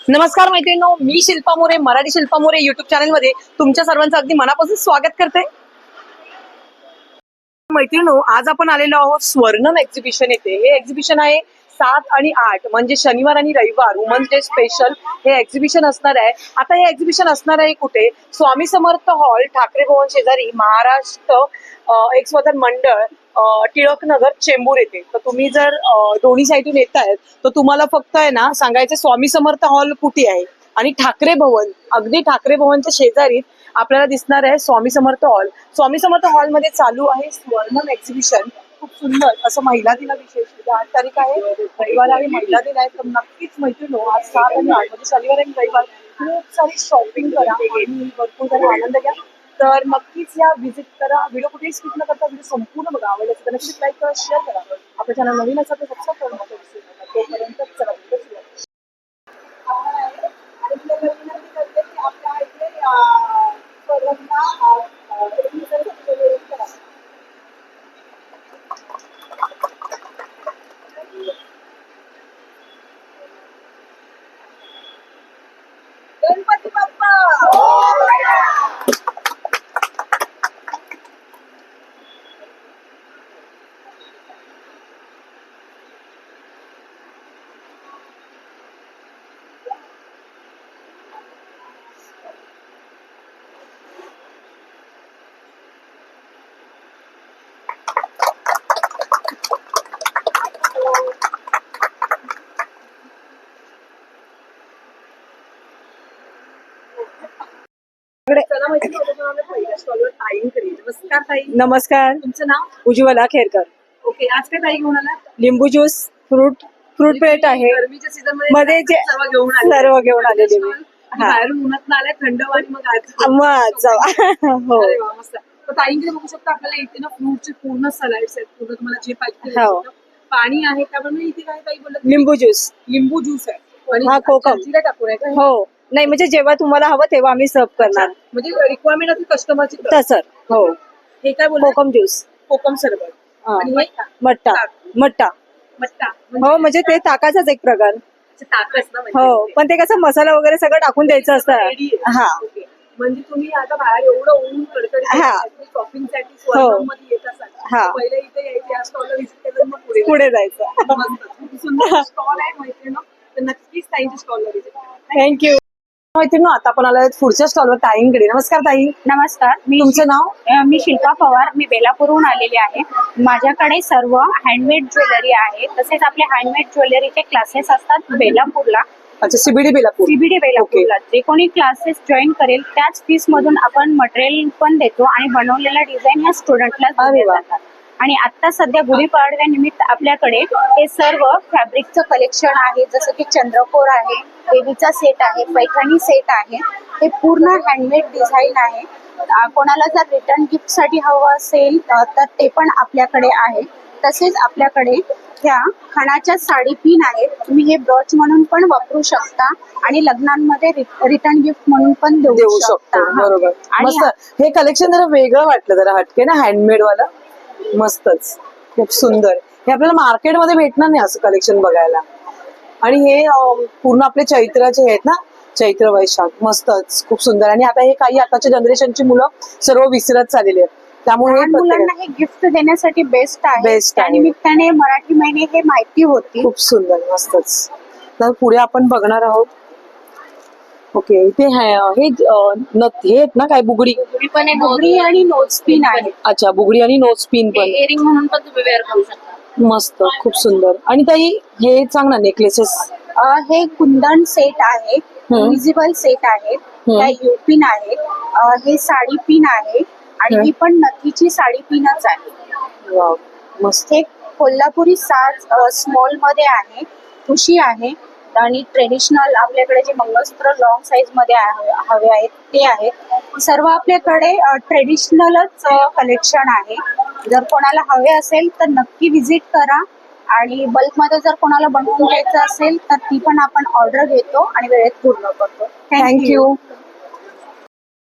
नमस्कार मैत्रिणींनो, मी Shilpa More, Marathi Shilpa More YouTube channel मध्ये तुमच्या सर्वांचं अगदी मनापासून स्वागत करते. मैत्रिणींनो, आज आपण आलेलो आहोत स्वर्णम एक्झिबिशन येथे. हे एक्झिबिशन आहे 7 आणि 8 म्हणजे शनिवार आणि रविवार वुमन्स डे स्पेशल हे एक्झिबिशन असणार आहे. आता हे एक्झिबिशन असणार आहे कुठे? स्वामी समर्थ हॉल, ठाकरे भवन शेजारी, महाराष्ट्र एक स्वतंत्र मंडळ, टिळक नगर, चेंबूर येथे. तर तुम्ही जर दोन्ही साईडून येत आहेत तर तुम्हाला फक्त आहे ना सांगायचं स्वामी समर्थ हॉल कुठे आहे आणि ठाकरे भवन, अगदी ठाकरे भवनच्या शेजारी आपल्याला दिसणार आहे स्वामी समर्थ हॉल. स्वामी समर्थ हॉल मध्ये चालू आहे स्वर्णम एक्झिबिशन. खूप सुंदर असं महिला दिन विशेष 8 तारीख आहे, रविवार आहे, महिला दिन आहे. तर नक्कीच मैत्रिणींनो, आज 7 आणि 8 म्हणजे शनिवार आणि रविवार खूप सारी शॉपिंग करा आणि भरपूर सारा आनंद घ्या. तर नक्कीच या व्हिजिट करा. व्हिडिओ कुठेही स्किप न करता व्हिडिओ संपूर्ण बघा. आवडला तर नक्कीच लाईक करा, शेअर करा. आपल्या चॅनल नवीन असेल तर सबस्क्राईब करून विसरू नका. तोपर्यंत चला व्हिडिओ सुरू करा. गणपती बाप्पा नमस्कार ताई. नमस्कार. तुमचं नाव? उज्ज्वला खेरकर. ओके, आज काय ताई घेऊन आला? लिंबू ज्यूस, फ्रूट प्लेट आहे. गरमीच्या सीझन मध्ये जे सर्व घेऊन आलेले मी. बाहेरून उन्हात आलाय, थंड वारी मग आज मग जावा. हो अरे वा, मस्त. तर ताईंकडे बघू शकता आपल्याला इथे ना फ्रूटचे पूर्ण सलाड्स आहेत. पूर्ण तुम्हाला जे पाहिजे ते हो. भेटतं. पाणी आहे, त्यामुळे इथे काय ताई बोलत? लिंबू ज्यूस. लिंबू ज्यूस आहे आणि हा, कोकम. जिरे टाकून आहे का? हो, नाही म्हणजे जेव्हा तुम्हाला हवं तेव्हा आम्ही सर्व करणार म्हणजे रिक्वायरमेंट असते कस्टमरची. तसं. हो, हे काय बोलतो? कोकम ज्यूस. कोकम सरबत. हा. आणि हे मट्टा. मट्टा. मट्टा हो, म्हणजे ते ताकाचाच एक प्रकार. ताकच ना म्हणजे हो, पण ते कसं मसाला वगैरे सगळं टाकून द्यायचं असतं. ready आहे. हा. ओके. म्हणजे तुम्ही आता बाहेर एवढं ऊन कडकडीत हा. शॉपिंग साठी स्वर्णममध्ये येत असाल हा. तर पहिले इथे यायचे, या स्टॉलला व्हिजिट केलं मग पुढे पुढे जायचं. मस्त. खूप सुंदर स्टॉल आहे मैत्रिणी. तर नक्कीच ताईंच्या स्टॉलला व्हिजिट करा. थँक्यू. मैत्रिणी, आता आपण आलोय पुढच्या स्टॉलवर ताईंकडे. नमस्कार ताई. नमस्कार. तुमचं नाव? मी शिल्पा पवार. मी बेलापूरहून आलेले आहे. माझ्याकडे सर्व हँडमेड ज्वेलरी आहे. तसेच आपले हँडमेड ज्वेलरीचे क्लासेस असतात बेलापूरला. अच्छा, सीबीडी बेलापूर. सीबीडी बेलापूरला जे कोणी क्लासेस जॉईन करेल त्याच फीस मधून आपण मटेरियल पण देतो आणि बनवलेला डिझाईन या स्टुडंटला अरे वा. जातात. आणि आता सध्या गुढीपाडव्या निमित्त आपल्याकडे हे सर्व फॅब्रिकचं कलेक्शन आहे. जसं की चंद्रकोर आहे, बेबीचा सेट आहे, पैठणी सेट आहे. हे पूर्ण हँडमेड डिझाईन आहे. कोणाला जर रिटर्न गिफ्ट साठी हवं असेल तर ते पण आपल्याकडे आहे. तसेच आपल्याकडे ह्या खणाच्या साडी पिन आहेत. तुम्ही हे ब्रॉच म्हणून पण वापरू शकता आणि लग्नांमध्ये रिटर्न गिफ्ट म्हणून पण देऊ शकता. बरोबर. आणि मस्त. हे कलेक्शन जरा वेगळं वाटलं, जरा हटके ना, हँडमेड वाला. मस्तच, खूप सुंदर. हे आपल्याला मार्केटमध्ये भेटणार नाही असं कलेक्शन बघायला. आणि हे पूर्ण आपले चैत्राचे आहेत ना, चैत्र वैशाख. मस्तच, खूप सुंदर. आणि आता हे काही आताच्या जनरेशनची मुलं सर्व विसरत चाललेली आहेत, त्यामुळे लहान मुलांना हे गिफ्ट देण्यासाठी बेस्ट आहे. बेस्ट आहे. त्यानिमित्ताने मराठी महिने हे माहिती होती. खूप सुंदर, मस्तच. तर पुढे आपण बघणार आहोत. ओके, इथे हे आहेत ना काय, बुगडी बुगडी आणि नोज पिन आहे. अच्छा, बुगडी आणि नोज पिन पण. इयरिंग म्हणून पण तुम्ही वेअर करू शकता. मस्त, खूप सुंदर. आणि ताई हे सांग ना, नेकलेसेस. हे कुंदन सेट आहे, विजिबल सेट आहे, त्या युपिन आहे, हे साडी पिन आहे आणि ही पण नथीची साडी पिनच आहे. वाव, मस्त. हे कोल्हापुरी साज स्मॉल मध्ये आहे, ठुशी आहे आणि ट्रेडिशनल आपल्याकडे जे मंगळसूत्र लॉंग साईज मध्ये हवे आहेत ते आहेत. सर्व आपल्याकडे ट्रेडिशनलच कलेक्शन आहे. जर कोणाला हवे असेल तर नक्की विजिट करा. आणि बल्कमध्ये जर कोणाला बनवून घ्यायचं असेल तर ती पण आपण ऑर्डर घेतो आणि वेळेत पूर्ण करतो. थँक्यू.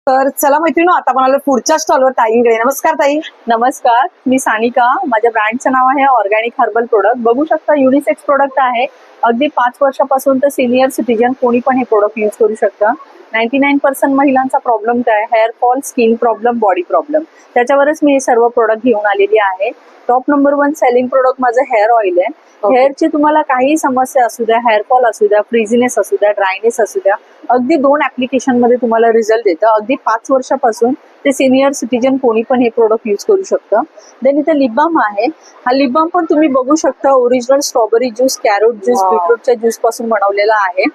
तर चला मैत्रिणी, आता आपण आलो पुढच्या स्टॉलवर ताईंकडे. नमस्कार ताई. नमस्कार, मी सानिका. माझ्या ब्रँडचं नाव आहे ऑर्गॅनिक हर्बल प्रोडक्ट. बघू शकता युनिसेक्स प्रोडक्ट आहे. अगदी 5 वर्षापासून तर सिनियर सिटीजन कोणी पण हे प्रोडक्ट यूज करू शकतं. 99% महिलांचा प्रॉब्लेम काय, hair fall, skin problem, body problem, त्याच्यावरच मी हे सर्व प्रोडक्ट घेऊन आलेली आहे. टॉप नंबर 1 सेलिंग प्रोडक्ट माझं हेअर ऑइल आहे. हेअरची तुम्हाला काही समस्या असू द्या, हेअर फॉल असू द्या, फ्रीझीनेस असू द्या, ड्रायनेस असू द्या, अगदी 2 ऍप्लिकेशन मध्ये तुम्हाला रिझल्ट देतं. अगदी 5 वर्षापासून ते सिनियर सिटीजन कोणी पण हे प्रोडक्ट यूज करू शकतं. देन इथे लिप बाम आहे. हा लिप बाम पण तुम्ही बघू शकता original strawberry juice, carrot juice, बीटरूटच्या ज्यूस पासून बनवलेला आहे.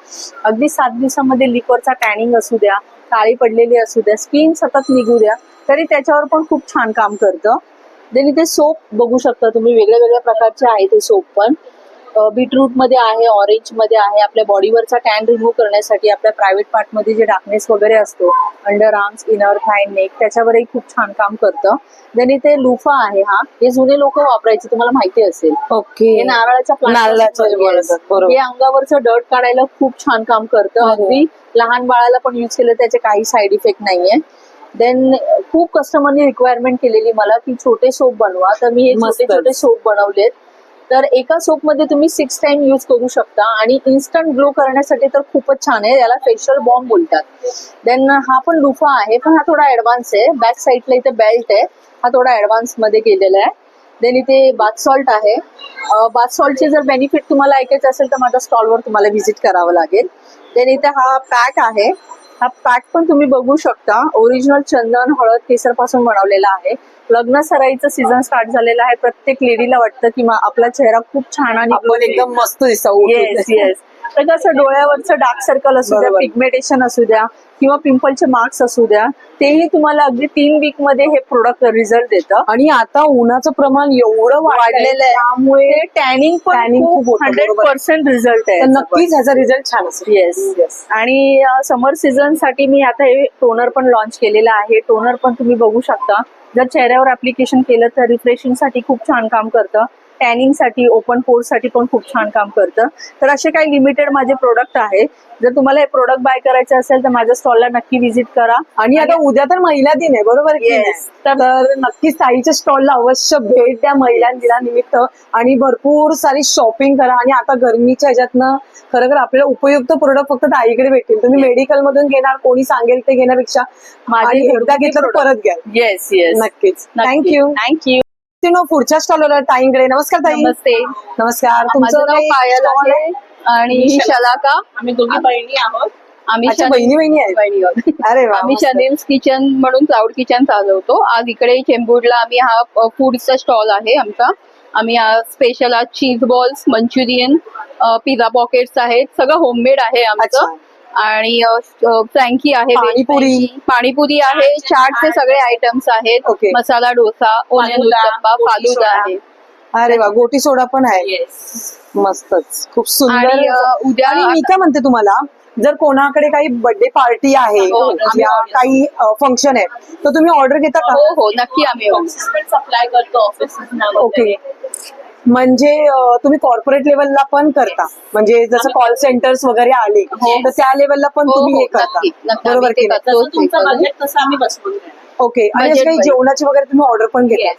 अगदी 7 दिवसामध्ये लिपवरचा टॅनिंग असू द्या, काळी पडलेली असू द्या, स्किन सतत निघू द्या, तरी त्याच्यावर पण खूप छान काम करतं. देन इथे सोप बघू शकता तुम्ही, वेगळ्या वेगळ्या प्रकारचे आहेत हे सोप पण. बीटरूट मध्ये आहे, ऑरेंज मध्ये आहे. आपल्या बॉडीवरचा टॅन रिमूव्ह करण्यासाठी, आपल्या प्रायव्हेट पार्ट मध्ये जे डार्कनेस वगैरे असतो, अंडर आर्म्स, इनर थाय, नेक, त्याच्यावरही खूप छान काम करतं. देन इथे लुफा आहे. हा हे जुने लोक वापरायचे, तुम्हाला माहिती असेल. ओके. हे नारळाचं बरोबर. हे अंगावरचं डर्ट काढायला खूप छान काम करतं. अगदी लहान बाळाला पण यूज केलं त्याचे काही साईड इफेक्ट नाहीये. देन खूप कस्टमरनी रिक्वायरमेंट केलेली मला की छोटे सोप बनवा, तर मी हे छोटे छोटे सोप बनवलेत. तर एका सोप मध्ये तुम्ही 6 टाइम यूज करू शकता आणि इन्स्टंट ग्लो करण्यासाठी तर खूपच छान आहे. याला फेशियल बॉम्ब बोलतात. देन हा पण लुफा आहे, पण हा थोडा ऍडव्हान्स आहे. बॅक साईडला इथे बेल्ट आहे, हा थोडा ऍडव्हान्स मध्ये केलेला आहे. देन इथे बाथ सॉल्ट आहे. बाथ सॉल्टचे जर बेनिफिट तुम्हाला ऐकायचं असेल तर माझ्या स्टॉलवर तुम्हाला व्हिजिट करावं लागेल. देन इथे हा पॅक आहे. हा पॅक पण तुम्ही बघू शकता, ओरिजिनल चंदन, हळद, केसर पासून बनवलेला आहे. लग्न सराईचं सीझन स्टार्ट झालेलं आहे. प्रत्येक लेडीला वाटतं की आपला चेहरा खूप छान आणि आपण एकदम मस्त दिसावं. Yes yes. तर कसं डोळ्यावरचं डार्क सर्कल असू द्या, बरोबर. पिगमेंटेशन असू द्या किंवा पिंपलचे मार्क्स असू द्या, तेही तुम्हाला अगदी 3 वीक मध्ये हे प्रोडक्ट रिझल्ट देतं. आणि आता उन्हाचं प्रमाण एवढं वाढलेलं आहे, त्यामुळे टॅनिंग पण खूप होतं, 100% रिझल्ट आहे. तर नक्कीच ह्याचा रिझल्ट छान असेल. येस. आणि समर सीझन साठी मी आता हे टोनर पण लॉन्च केलेलं आहे. टोनर पण तुम्ही बघू शकता, जर चेहऱ्यावर ऍप्लिकेशन केलं तर रिफ्रेशिंग साठी खूप छान काम करतं. टॅनिंग साठी, ओपन पोर साठी पण खूप छान काम करतं. तर असे काही लिमिटेड माझे प्रोडक्ट आहे. जर तुम्हाला हे प्रोडक्ट बाय करायचे असेल तर माझ्या स्टॉलला नक्की व्हिजिट करा. आणि आता उद्या तर महिला दिन आहे, बरोबर की नाही? Yes. तर नक्कीच ताईच्या स्टॉलला अवश्य भेट द्या महिला दिनानिमित्त आणि भरपूर सारी शॉपिंग करा. आणि आता गरमीच्या ह्याच्यातनं खरं आपल्याला उपयुक्त प्रोडक्ट फक्त ताईकडे भेटतील. तुम्ही मेडिकल मधून घेणार, कोणी सांगेल ते घेण्यापेक्षा माझे एकदा घेतलं तर परत घ्या. येस नक्कीच. थँक्यू. पुढच्या स्टॉलवर ताईंकडे. नमस्कार ताई. नमस्ते. नमस्कार. माझं नाव काही पायल stall आहे आणि शलाका. आम्ही दोघी बहिणी आहोत. आम्ही अच्छा, बहिणी आहेत. बहिणी आहोत. अरे वा, आम्ही मस्त. शनील्स किचन म्हणून क्लाउड किचन चालवतो. आज इकडे चेंबूरला आम्ही हा फूडचा स्टॉल आहे आमचा. आम्ही स्पेशल आज चीज बॉल्स, मंचुरियन, पिझ्झा पॉकेट्स आहेत. सगळं होममेड आहे आमचं. अच्छा. आणि फ्रँकी आहे, पाणीपुरी आहे, चाटचे सगळे आयटम्स आहेत. Okay. मसाला डोसा, ओनियन उत्तप्पा, फालुदा आहे. अरे वा, गोटी सोडा पण आहे. मस्तच, खूप सुंदर. आणि उद्या आणि मी काय म्हणते तुम्हाला, जर कोणाकडे काही बर्थडे पार्टी आहे हो, या काही फंक्शन आहे तर तुम्ही ऑर्डर घेता का? हो नक्की. आम्ही सप्लाय करतो ऑफिस. ओके. म्हणजे तुम्ही कॉर्पोरेट लेवलला पण करता, म्हणजे जसं कॉल सेंटर्स वगैरे आले तर त्या लेवलला पण तुम्ही हे करता, बरोबर की नाही? तुमचं बजेट कसं आम्ही बसवून ओके. आणि असं काही जेवणाची वगैरे तुम्ही ऑर्डर पण घेता?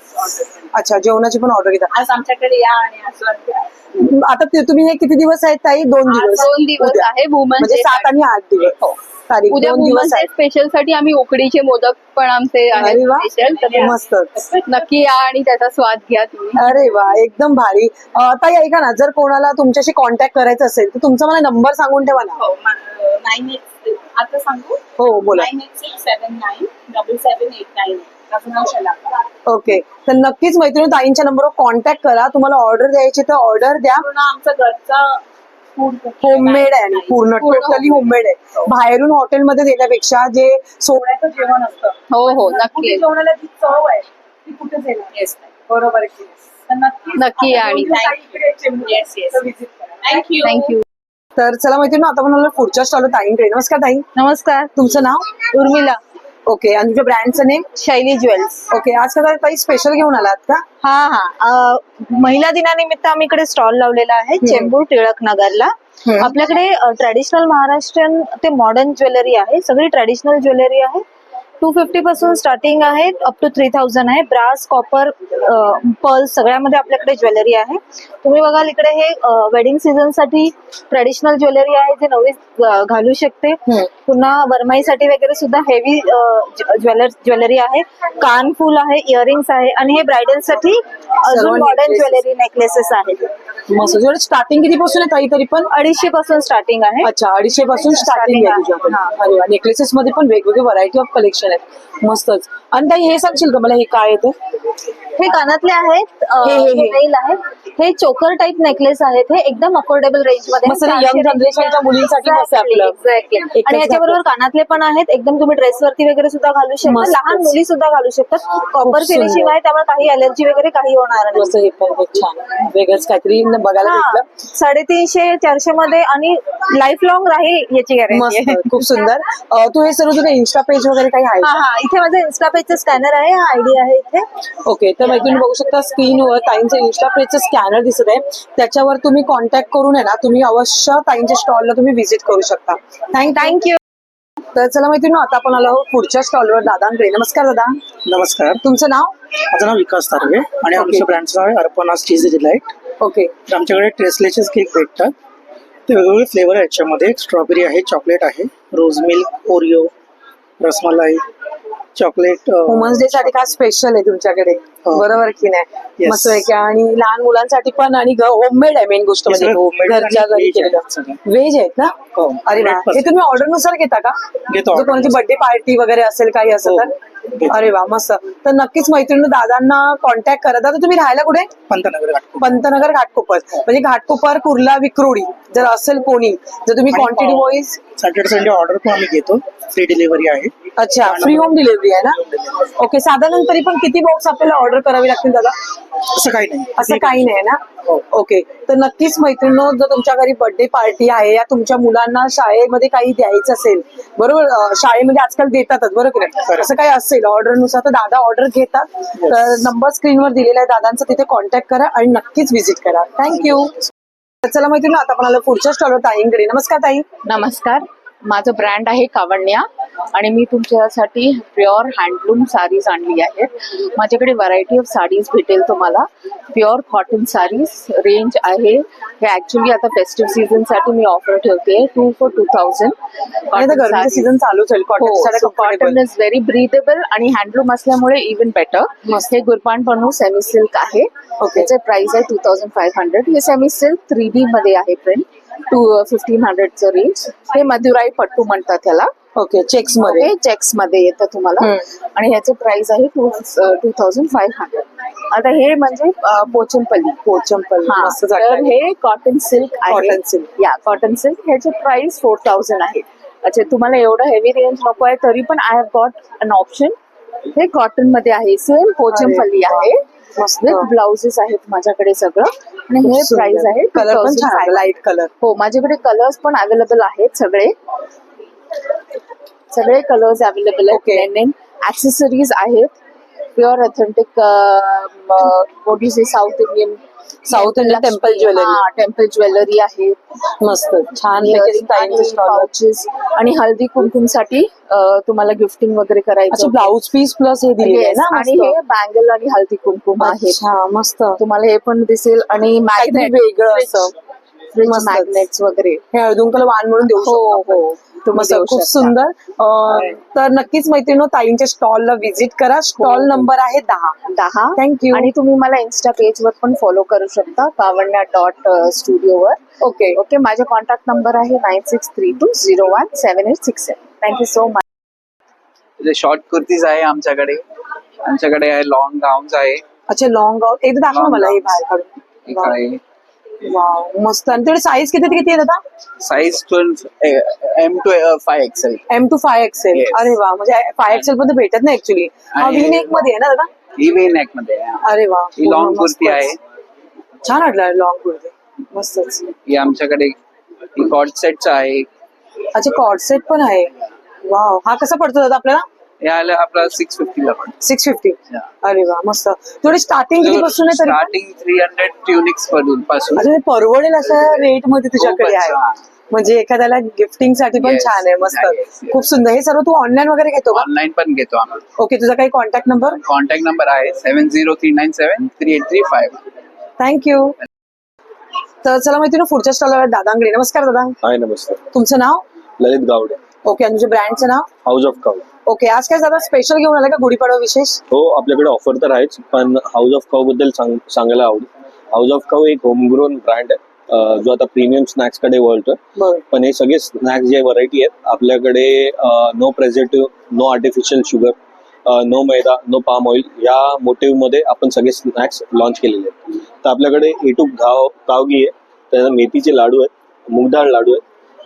अच्छा, जेवणाची पण ऑर्डर घेता. आज आमच्याकडे या आणि असं. आता तुम्ही हे किती दिवस आहेत ताई? 2 दिवस. 2 दिवस उद्या. आहे वुमन म्हणजे 7 आणि 8 दिवस. तारीख उद्या 2 वुमन दिवस आहेत. स्पेशल साठी आम्ही उकडीचे मोदक पण आमचे अरे आहेत वा, स्पेशल. तर मस्तच. नक्की या आणि त्याचा स्वाद घ्या तुम्ही. अरे वा, एकदम भारी. ताई ऐका ना, जर कोणाला तुमच्याशी कॉन्टॅक्ट करायचं असेल तर तुमचा मला नंबर सांगून ठेवा ना. 986 आता सांगू. हो, बोला. 986797789. माझं नाव शलाका. ओके. तर नक्कीच मैत्रिणी ताईंच्या नंबरवर कॉन्टॅक्ट करा. तुम्हाला ऑर्डर द्यायची तर ऑर्डर द्या. पूर्ण आमचं घरचं फूड होममेड आहे आणि पूर्ण टोटली होममेड आहे. बाहेरून हॉटेलमध्ये देण्यापेक्षा जे सोन्याचं जेवण असतं, हो नक्की. जेवणाला जी चव आहे ती कुठेच येणार नाही. बरोबर की नाही? नक्की आणि थँक्यू. तर चला मैत्रिणी, आता पण पुढच्या स्टॉलवर ताईंकडे. नमस्कार ताई. नमस्कार, तुमचं नाव? उर्मिला. ओके. आणि तुझ्या ब्रँडचं नेम? शैली ज्वेल्स. ओके. आज का ताई स्पेशल घेऊन आलात का? हा. महिला दिनानिमित्त आम्ही इकडे स्टॉल लावलेला आहे चेंबूर टिळक नगरला. आपल्याकडे ट्रॅडिशनल महाराष्ट्रीयन ते मॉडर्न ज्वेलरी आहे. सगळी ट्रॅडिशनल ज्वेलरी आहे. 250 पासून स्टार्टिंग आहे अप टू 3000 आहे. ब्रास, कॉपर, पर्ल सगळ्यामध्ये आपल्याकडे ज्वेलरी आहे. तुम्ही बघाल इकडे हे वेडिंग सीझन साठी ट्रेडिशनल ज्वेलरी आहे जे नवरी घालू शकते. पुन्हा वरमाईसाठी वगैरे सुद्धा हेवी ज्वेलरी आहे. कानफूल आहे, इयरिंग्स आहे आणि हे ब्रायडल साठी अजून मॉडर्न necklaces. ज्वेलरी नेकलेसेस आहेत. मस्त. ज्वेलरी स्टार्टिंग किती पासून आहे काहीतरी पण? 250 पासून स्टार्टिंग आहे. अच्छा, 250 पासून स्टार्टिंग आहे तुझ्याकडे. अरे वा, नेकलेसेस मध्ये पण वेगवेगळे व्हरायटी ऑफ कलेक्शन आहेत. मस्तच. आणि ताई हे सांगशील का मला हे काय आहे ते? हे कानातले आहेत, हे नेल आहेत, हे चोकर टाईप नेकलेस आहेत. हे एकदम अफोर्डेबल रेंज मध्ये मस्त यंग जनरेशनच्या मुलींसाठी मस्त आहे आपलं. एक्झॅक्टली. आणि याच्याबरोबर कानातले पण आहेत. एकदम तुम्ही ड्रेस वरती वगैरे सुद्धा घालू शकता. मस्तच. लहान मुली सुद्धा घालू शकतात. कॉपर सुंदर. फिनिशिंग आहे त्यामुळे काही अलर्जी वगैरे काही होणार नाही. मस्त. हे पण खूप छान वेगळंच काहीतरी बघायला भेटलं. 350-400 मध्ये आणि लाईफ लॉंग राहील याची गॅरंटी आहे. मस्त. खूप सुंदर. तू हे सर्व तुझं इन्स्टा पेज वगैरे काही आहे? हा, इथे माझं इन्स्टा पेजचं स्कॅनर आहे. हा आयडी आहे इथे. ओके, तर मग तुम्ही बघू शकता स्क्रीनवर ताईंचं इन्स्टा पेजचं स्कॅनर दिसत आहे. त्याच्यावर तुम्ही कॉन्टॅक्ट करून आहे ना, तुम्ही अवश्य ताईंच्या स्टॉलला तुम्ही व्हिजिट करू शकता. थँक्यू. तर चला मैत्रिणी, आता आपण आलो आहोत पुढच्या स्टॉलवर दादांकडे. नमस्कार दादा. नमस्कार, तुमचं नाव? माझं नाव विकास तारवे आणि आमच्या ब्रँडचं नाव आहे अर्पणास चीज डिलाइट. ओके. तर आमच्याकडे ट्रेसलेचेस केक भेटतात. ते वेगवेगळे फ्लेवर आहे. याच्यामध्ये स्ट्रॉबेरी आहे, चॉकलेट आहे, rose milk, Oreo, rasmalai, chocolate. Women's day साठी काय स्पेशल आहे तुमच्याकडे? हो. बरोबर की नाही? Yes. मस्त आहे की. आणि लहान मुलांसाठी पण आणि होममेड आहे मेन गोष्ट म्हणजे homemade घरच्या आणि घरी veg केलेलं. आहेत सगळे. व्हेज आहेत ना? हो. अरे वा. 100%. हे तुम्ही ऑर्डर नुसार घेता का? घेतो जर order कोणाची नुसार. बर्थडे पार्टी वगैरे असेल काही असं हो. तर? घेतो. अरे वा, मस्त. तर नक्कीच मैत्रिणी दादांना कॉन्टॅक्ट करा. दादा तुम्ही राहायला कुठे? पंतनगर घाटकोपर. पंतनगर घाटकोपर. म्हणजे घाटकोपर, कुर्ला, विक्रोळी जर असेल कोणी, जर तुम्ही quantity wise. Saturday Sunday order पण आम्ही घेतो. फ्री डिलिव्हरी आहे. अच्छा, फ्री होम डिलिव्हरी आहे ना? ओके. साधारण तरी पण किती बॉक्स आपल्याला ऑर्डर करावी लागतील दादा? असं काही नाही. असं काही नाही ना? हो. ओके. तर नक्कीच मैत्रिणींनो, जर तुमच्या घरी बर्थडे पार्टी आहे या तुमच्या मुलांना शाळेमध्ये काही द्यायचं असेल, बरोबर, शाळेमध्ये आजकाल देतातच, बरोबर आहे? खरं. असं काही असेल ऑर्डर नुसार तर दादा ऑर्डर घेतात. तर नंबर स्क्रीनवर दिलेला आहे दादांचा, तिथे कॉन्टॅक्ट करा आणि नक्कीच व्हिजिट करा. थँक्यू. चला मैत्रिणी, आता आपण आलो पुढच्या स्टॉलवर ताईंकडे. नमस्कार ताई. नमस्कार, माझं ब्रँड आहे कावण्या आणि मी तुमच्यासाठी प्युअर हँडलूम साडीज आणली आहेत. माझ्याकडे व्हरायटी ऑफ साडीज भेटेल तुम्हाला. प्युअर कॉटन साडीज रेंज आहे. हे ऍक्च्युली आता फेस्टिव्ह सीझन साठी मी ऑफर ठेवते 2 for 2000. आणि आता गरमीचं सीझन चालूच होईल. कॉटन इज व्हेरी ब्रीदेबल आणि हँडलूम असल्यामुळे इव्हन बेटर. हे गुरपान बनू सेमी सिल्क आहे. त्याचे प्राइस आहे 2500. हे सेमी सिल्क 3D मध्ये आहे प्रिंट. 1500चं रेंज. हे मधुराई पट्टू म्हणतात त्याला. ओके. चेक्स मध्ये. हे चेक्स मध्ये येतं तुम्हाला आणि ह्याचे प्राइस आहे 2500. आता हे म्हणजे पोचमपल्ली. पोचमपल्ली मस्त तर जागा आहे. हे कॉटन सिल्क आहे. Cotton silk. या कॉटन सिल्क. ह्याचे प्राइस 4000 आहे. अच्छा, तुम्हाला एवढं हेवी रेंज नको आहे तरी पण I have got an option. हे कॉटन मध्ये आहे. सेम पोचमपल्ली आहे. मस्त. विथ ब्लाउजेस आहेत माझ्याकडे सगळं. आणि हे प्राइस आहे कलर पण छान, 2500. Light colour. हो, माझ्याकडे कलर्स पण अवेलेबल आहेत. सगळे कलर्स अवेलेबल आहेत. Okay. लेनिन ऍक्सेसरीज आहेत. Pure authentic south Indian temple jewellery. Temple jewellery आहे. मस्त छान स्टॉल. पाउचेस आणि हल्दी कुमकुमसाठी तुम्हाला गिफ्टिंग वगैरे अच्छा, करायचं. ब्लाऊज पीस प्लस हे दिलेलं आहे Yes, ना? आणि हे बँगल आणि हल्दी कुमकुम आहे. अच्छा, मस्त. तुम्हाला हे पण दिसेल. आणि काहीतरी मॅग्नेट वेगळं असं. फ्रिज मस्तच. मॅग्नेट्स वगैरे. हे हळदुंकला वाण म्हणून देऊ हो शकतो. हो, तुम्ही मस्त, देऊ खूप शकता. सुंदर. तर नक्कीच मैत्रिणी ताईंच्या स्टॉलला व्हिजिट करा. स्टॉल नंबर आहे 10. Thank you. आणि तुम्ही मला इन्स्टा पेज वर पण फॉलो करू शकता कावण्या.studio वर. ओके. ओके, माझा कॉन्टॅक्ट नंबर आहे 9632017867. Thank you so much. Short kurtis आहे आमच्याकडे. आमच्याकडे आहे लॉंग गाऊन्स आहे. अच्छा, लॉंग गाऊन एकदा दाखव Long मला हे gowns. बाहेर काढून. एक आहे वाव, मस्त. आणि तेवढे साईज किती ते किती आहे दादा? Size 12 M to 5XL. M to 5XL. Yes. अरे वा, म्हणजे 5XL पण भेटत नाही ऍक्च्युली. आणि- व्ही नेक मध्ये आहे ना दादा? ही वे नेक मध्ये आहे. अरे वा, ही लॉंग कुर्ती आहे. छान वाटलं लॉंग कुर्ती. मस्तच. ही आमच्याकडे ही कॉर्ड सेटचा आहे. अच्छा, कॉर्ड सेट पण आहे. वाव, हा कसा पडतो दादा आपल्याला? हे आलं आपला 650 ला पण. 650. Yeah. अरे वा, मस्त. थोडी स्टार्टिंग किती पासून आहे तरी? स्टार्टिंग 300 ट्युनिक्स पासून. अरे परवडेल अशा रेट मध्ये तुझ्याकडे खूपच आहे. छान. म्हणजे एखाद्याला गिफ्टिंग साठी पण Yes. छान आहे, मस्त. Yes, yes. खूप सुंदर. हे सर्व तू ऑनलाईन वगैरे घेतो का? ऑनलाईन पण घेतो आम्ही. ओके, तुझा काही कॉन्टॅक्ट नंबर? कॉन्टॅक्ट नंबर आहे 7039738335. थँक्यू. तर चला माहिती ना, पुढच्या स्टॉलवर दादांकडे. नमस्कार दादा, हाय नमस्कार. तुमचं नाव? ललित गावडे, ओके, आणि तुमच्या ब्रँडचं नाव? House of Cow. ओके, आज काय दादा स्पेशल घेऊन आला का गुढीपाडवा विशेष? हो, आपल्याकडे ऑफर तर आहेच, पण हाऊस ऑफ काऊ बद्दल सांगायला आवडेल. हाऊस ऑफ काऊ एक होमग्रोन ब्रँड आहे, जो आता प्रीमियम स्नॅक्स कडे वळतोय. बरं. पण हे सगळे स्नॅक्स जे व्हरायटी आहेत आपल्याकडे, no preservative, no artificial sugar, no maida, no palm oil, या मोटिव्ह मध्ये आपण सगळे स्नॅक्स लॉन्च केलेले आहेत. तर आपल्याकडे ए टू कावगी आहे, त्यानंतर मेथीचे लाडू आहेत, मूगडाळ लाडू आहेत,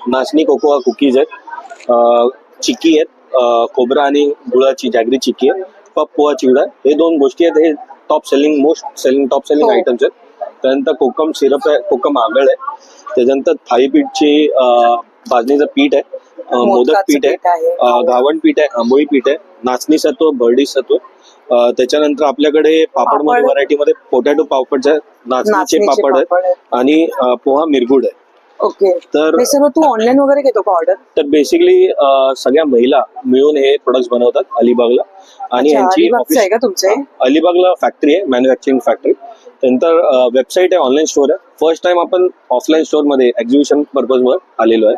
नाचणी कोकोआ कुकीज आहेत, चिक्की आहेत, खोबरा आणि गुळाची जॅगरी चिक्की आहे, पप पोहा चिवडा आहे. हे दोन गोष्टी आहेत, हे टॉप सेलिंग टॉप सेलिंग हो. आयटम्स आहेत. त्यानंतर कोकम सिरप आहे, कोकम आगळ आहे, त्याच्यानंतर थालीपीठची भाजणीचं पीठ आहे, मोदक मोदकाचं पीठ पीठ आहे. आहे, घावण पीठ आहे, आंबोळी पीठ आहे, नाचणी सत्व, भरडी सत्व. त्याच्यानंतर आपल्याकडे पापड मध्ये व्हरायटी मध्ये पोटॅटो पापड आहे, नाचणीचे नाचणीचे पापड पापड आहेत, आहेत. आणि पोहा मिरगुड आहे. ओके, तर हे सर्व तू ऑनलाईन वगैरे घेतो का ऑर्डर? तर बेसिकली सगळ्या महिला मिळून हे प्रोडक्ट्स बनवतात अलिबागला. आणि यांची अलिबागचं आहे का तुमचे? अलिबागला फॅक्टरी आहे, मॅन्युफॅक्चरिंग फॅक्टरी. त्यानंतर वेबसाईट आहे, ऑनलाईन स्टोअर आहे. फर्स्ट टाइम आपण ऑफलाईन स्टोअर मध्ये एक्झिबिशन पर्पज वर आलेलो आहे.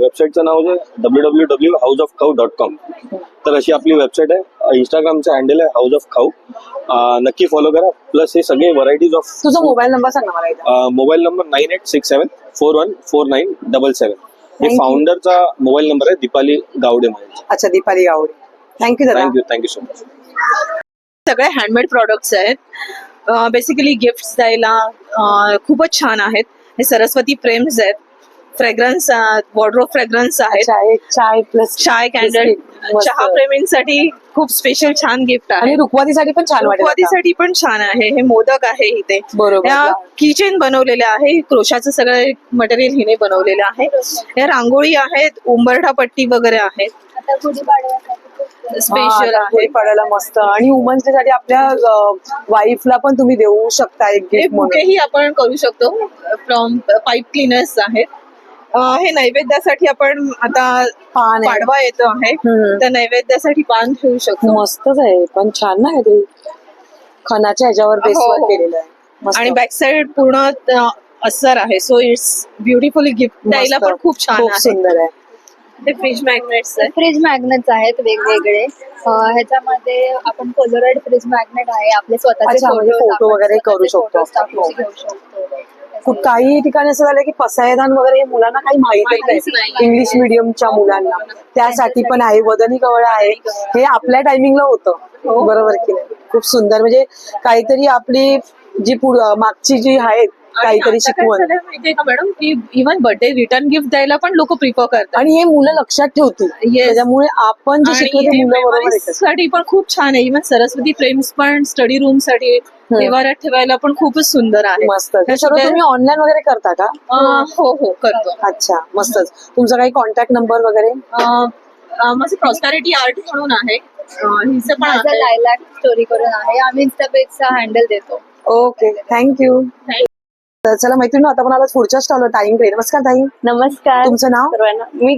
वेबसाईटचं नाव आहे www.houseofcow.com. तर अशी आपली वेबसाईट आहे. इंस्टाग्रामचं हँडल आहे हाऊस ऑफ खाऊ, नक्की फॉलो करा. प्लस हे सगळे व्हरायटीज ऑफ. तुझा मोबाईल नंबर सांग ना मला एकदा. Mobile number 9867414977. हे Thank you. फाउंडरचा मोबाईल नंबर आहे, दीपाली गावडे म्हणून. अच्छा, दीपाली गावडे. थँक्यू दादा. Thank you so much. सगळे हँडमेड प्रॉडक्ट्स आहेत. बेसिकली गिफ्ट्स द्यायला खूपच छान आहेत. हे सरस्वती फ्रेम्स आहेत, फ्रेग्रन्स, वॉर्डरोब फ्रेग्रन्स आहेत, अच्छा, एक चाय प्लस चाय कॅन्डल, मस्त. चहा प्रेमींसाठी खूप स्पेशल छान गिफ्ट आणि आहे. रुखवातीसाठी पण छान वाटेल आता. रुखवातीसाठी पण छान आहे. हे मोदक आहे इथे. बरोबर. या किचन बनवलेले आहे, क्रोशाचं सगळं मटेरियल हिने बनवलेलं आहे. या रांगोळी आहेत, उंबरठा पट्टी वगैरे आहेत, आता गुढीपाडव्यासाठी स्पेशल आहे. गुढीपाडव्याला मस्त. आणि वुमन्स डे साठी आपल्या वाईफला पण तुम्ही देऊ शकता एक हे गिफ्ट म्हणून. बुकेही आपण करू शकतो. फ्रॉम पाईप क्लीनर्स आहेत. हे नैवेद्यासाठी आपण आता पान आहे. पाडवा येतो आहे, हम्म. तर नैवेद्यासाठी पान ठेवू शकतो. मस्तच आहे, पण छान ना काहीतरी खणाच्या ह्याच्यावर हो, बेसवर हो. केलेलं आहे. मस्त. आणि बॅक साइड पूर्ण अस्तर आहे. सो इट्स ब्युटिफुली गिफ्ट द्यायला मस्त. पण खूप छान खूप आहे. सुंदर आहे. ते फ्रीज मॅग्नेट्स आहे. फ्रीज मॅग्नेट्स आहेत वेगवेगळे. ह्याच्यामध्ये आपण पोलराइड फ्रीज मॅग्नेट आहे, आपले स्वतःचे अच्छा, म्हणजे photos photo आपण वगैरे करू स्वतःचे शकतो. photos टाकून हो. घेऊ शकतो. काही ठिकाणी असं झालं की पसायदान वगैरे हे मुलांना काही माहितच माहितीच नाही, नाही. इंग्लिश मिडियमच्या मुलांना. त्यासाठी पण आहे, वदनी कवळ आहे. हे आपल्या टायमिंगला होतं, बरोबर की नाही? खूप सुंदर. म्हणजे काहीतरी आपली जी मागची जी आहेत काहीतरी शिकवण. माहितीये का मॅडम, की इव्हन बर्थडे रिटर्न गिफ्ट द्यायला पण लोक प्रिफर करतात. आणि हे मुलं लक्षात ठेवतील. Yes. त्याच्यामुळे आपण जे शिकतो ते मुलं बरोबर येतात. साठी पण खूप छान आहे. इव्हन सरस्वती फ्रेम्स पण स्टडी रूम साठी देवाऱ्यात ठेवायला पण खूपच सुंदर आहे. मस्त. हे सर्व तुम्ही ऑनलाईन वगैरे करता का? हो हो करतो. अच्छा, मस्तच. तुमचा काही कॉन्टॅक्ट नंबर वगैरे? माझं प्रॉस्पॅरिटी आर्ट म्हणून आहे. हिचं पण माझं आहे. लायलॅक स्टोरी करून आहे. आम्ही इन्स्टा पेजचा हँडल देतो. Okay, thank you. तर चला मैत्रिणी, आता पण आला पुढच्या स्टॉलवर ताईंकडे. नमस्कार ताई, नमस्कार तुमचं नाव? सर्वांना. मी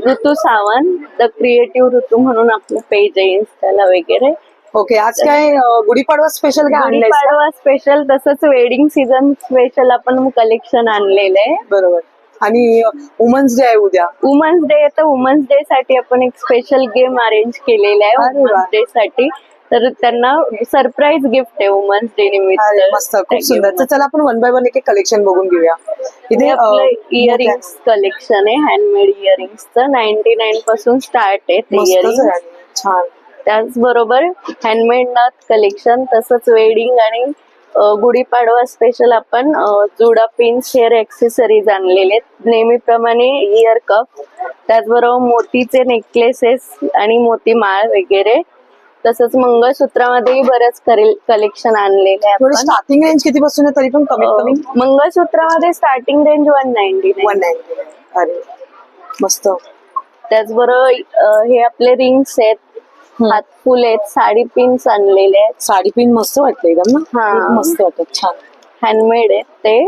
ऋतू सावंत, द क्रिएटिव्ह ऋतू म्हणून आपलं पेज आहे इन्स्टाला वगैरे. ओके, आज काय गुढीपाडवा स्पेशल काय आणलंय? गुढीपाडवा स्पेशल, तसंच वेडिंग सीझन स्पेशल आपण कलेक्शन आणलेलं आहे. बरोबर. आणि वुमन्स डे आहे उद्या. वुमन्स डे तर वुमन्स डे साठी आपण एक स्पेशल गेम अरेंज केलेला आहे अरे वा. वुमन्स डे साठी. तर त्यांना सरप्राईज गिफ्ट आहे वुमन्स डे अरे निमित्त. मस्त, खूप सुंदर. तर चला आपण वन बाय वन एक एक कलेक्शन बघून घेऊया. इथे आपलं इयरिंग्स कलेक्शन आहे, हँडमेड इयरिंग्सचं. 99 पासून स्टार्ट आहे ते मस्तच इयरिंग्स. आहे. छान. त्याचबरोबर हँडमेड नथ कलेक्शन, तसंच वेडिंग आणि गुढीपाडवा स्पेशल आपण जुडा पिन्स, हेअर एक्सेसरीज आणलेले आहेत. नेहमीप्रमाणे इयर कप, त्याचबरोबर मोतीचे नेकलेसेस आणि मोती माळ वगैरे. तसंच मंगळसूत्रामध्येही बरंच कलेक्शन आणलेले आहे थोडी आपण. स्टार्टिंग रेंज किती पासून आहे तरी पण कमीत कमी? मंगळसूत्रामध्ये स्टार्टिंग रेंज 199. 190. अरे मस्त. त्याचबरोबर हे आपले रिंग्स आहेत, हात फुल आहेत, साडी पिन्स आणलेले आहेत. साडी पिन मस्त वाटते एकदम ना. हा. खूप मस्त वाटत. छान. हँडमेड आहेत ते.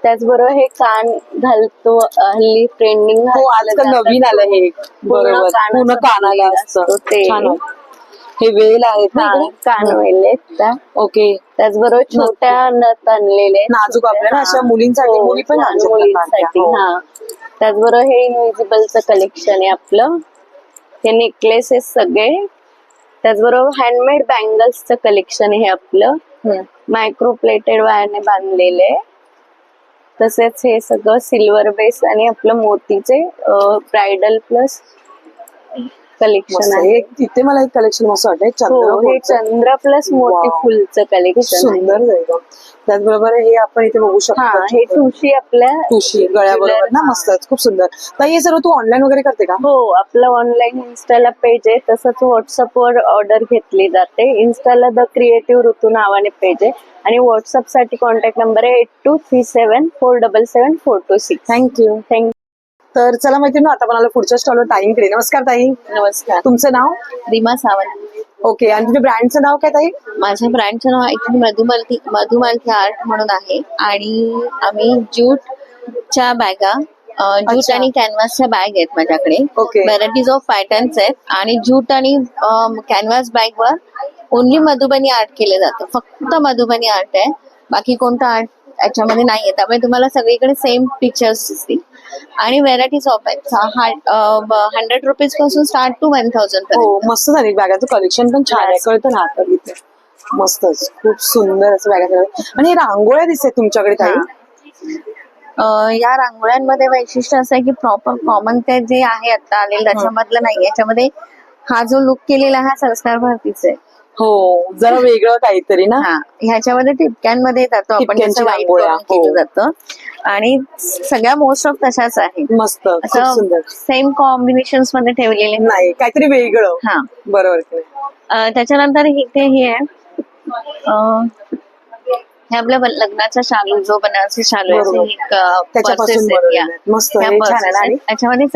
त्याचबरोबर हे कान घालतो हल्ली ट्रेंडिंग हो आजकाल नवीन आलं हे बरोबर पूर्ण कानाला असतं ते छान आहे. हे वेल आहेत ना इकडे? कानवेल आहेत त्या. ओके त्याचबरोबर छोट्या नथ आणलेले आहेत. नाजूक आपल्या ना अशा मुलींसाठी हो, मुली पण लहान घालू शकतात मुलींसाठी पार्ट्या. हो. हा. त्याचबरोबर हे इनविजिबलचं कलेक्शन आहे आपलं. हे नेकलेसेस सगळे. त्याचबरोबर हँडमेड बँगल्सचं कलेक्शन आहे आपलं. मायक्रो प्लेटेड वायरने बांधलेले. तसेच हे सगळं सिल्वर बेस आणि आपलं मोतीचे ब्रायडल प्लस कलेक्शन मस्त. आहे. हे इथे मला एक कलेक्शन मस्त वाटतंय हो हे चंद्र चंद्र प्लस मोती Wow. फुलचं खूप कलेक्शन आहे. सुंदर जाईल त्याचबरोबर हे आपण इथे बघू हा शकतो हे ठुशी आपल्या तुशी गळ्याबरोबर ना मस्त खूप सुंदर. ताई हे सर्व तू ऑनलाईन वगैरे करते का? हो आपलं ऑनलाईन इन्स्टाला पेज आहे. तसंच व्हॉट्सअपवर ऑर्डर घेतली जाते. इन्स्टाला द क्रिएटिव्ह ऋतू नावाने पेज आहे आणि व्हॉट्सअप साठी कॉन्टॅक्ट नंबर आहे 8237477426. थँक्यू. थँक्यू. तर चला माहिती ना आता आपण आलो पुढच्या स्टॉलवर ताईंकडे. नमस्कार ताई. नमस्कार. तुमचं नाव? रीमा सावंत. ओके. आणि तुझ्या ब्रँडचं नाव काय ताई? माझ्या ब्रँडचं नाव ऍक्च्युली मधुमालती आर्ट म्हणून आहे आणि आम्ही ज्यूटच्या बॅगा ज्यूट अच्छा. आणि कॅनव्हासच्या बॅग आहेत माझ्याकडे. ओके. व्हरायटीज ऑफ पॅटर्न्स आहेत आणि ज्यूट आणि कॅनव्हास बॅगवर ओनली मधुबनी आर्ट केलं जातं. फक्त मधुबनी आर्ट आहे, बाकी कोणतं आर्ट याच्यामध्ये नाहीये. त्यामुळे तुम्हाला सगळीकडे सेम पिक्चर्स दिसतील आणि व्हेरायटीज ऑफ आहेत. 100 रुपीज पासून स्टार्ट टू 1000 पर्यंत. हो मस्त झाली बॅगाचं कलेक्शन पण छान आहे कळतं ना आता इथे. मस्तच खूप सुंदर असं बॅगा. आणि हे रांगोळ्या दिसतात तुमच्याकडे ताई? या रांगोळ्यांमध्ये वैशिष्ट्य असं आहे की प्रॉपर कॉमन ते जे आहे आता आलेलं त्याच्यामधलं नाही. याच्यामध्ये हा जो लुक केलेला हा संस्कार भारतीचा आहे. हो जरा वेगळं काहीतरी ना. हा ह्याच्यामध्ये टिपक्यांमध्ये जातो आपण, टिपक्यांची जसं वाईट रांगोळ्या, करून केलं हो. जातं आणि सगळ्या मोस्ट ऑफ तशाच आहेत. मस्त खूप असं सुंदर. सेम कॉम्बिनेशन्स मध्ये ठेवलेले नाही काहीतरी वेगळं. हा. बरोबर की नाही? त्याच्यानंतर इथे हे आहे हे आपल्या लग्नाचा शालू जो बनारसी शालू बरोबर. आहे. त्याच्यापासून बनवलेलं आहे. मस्त हे छान आहे ना. आणि त्याच्यामध्ये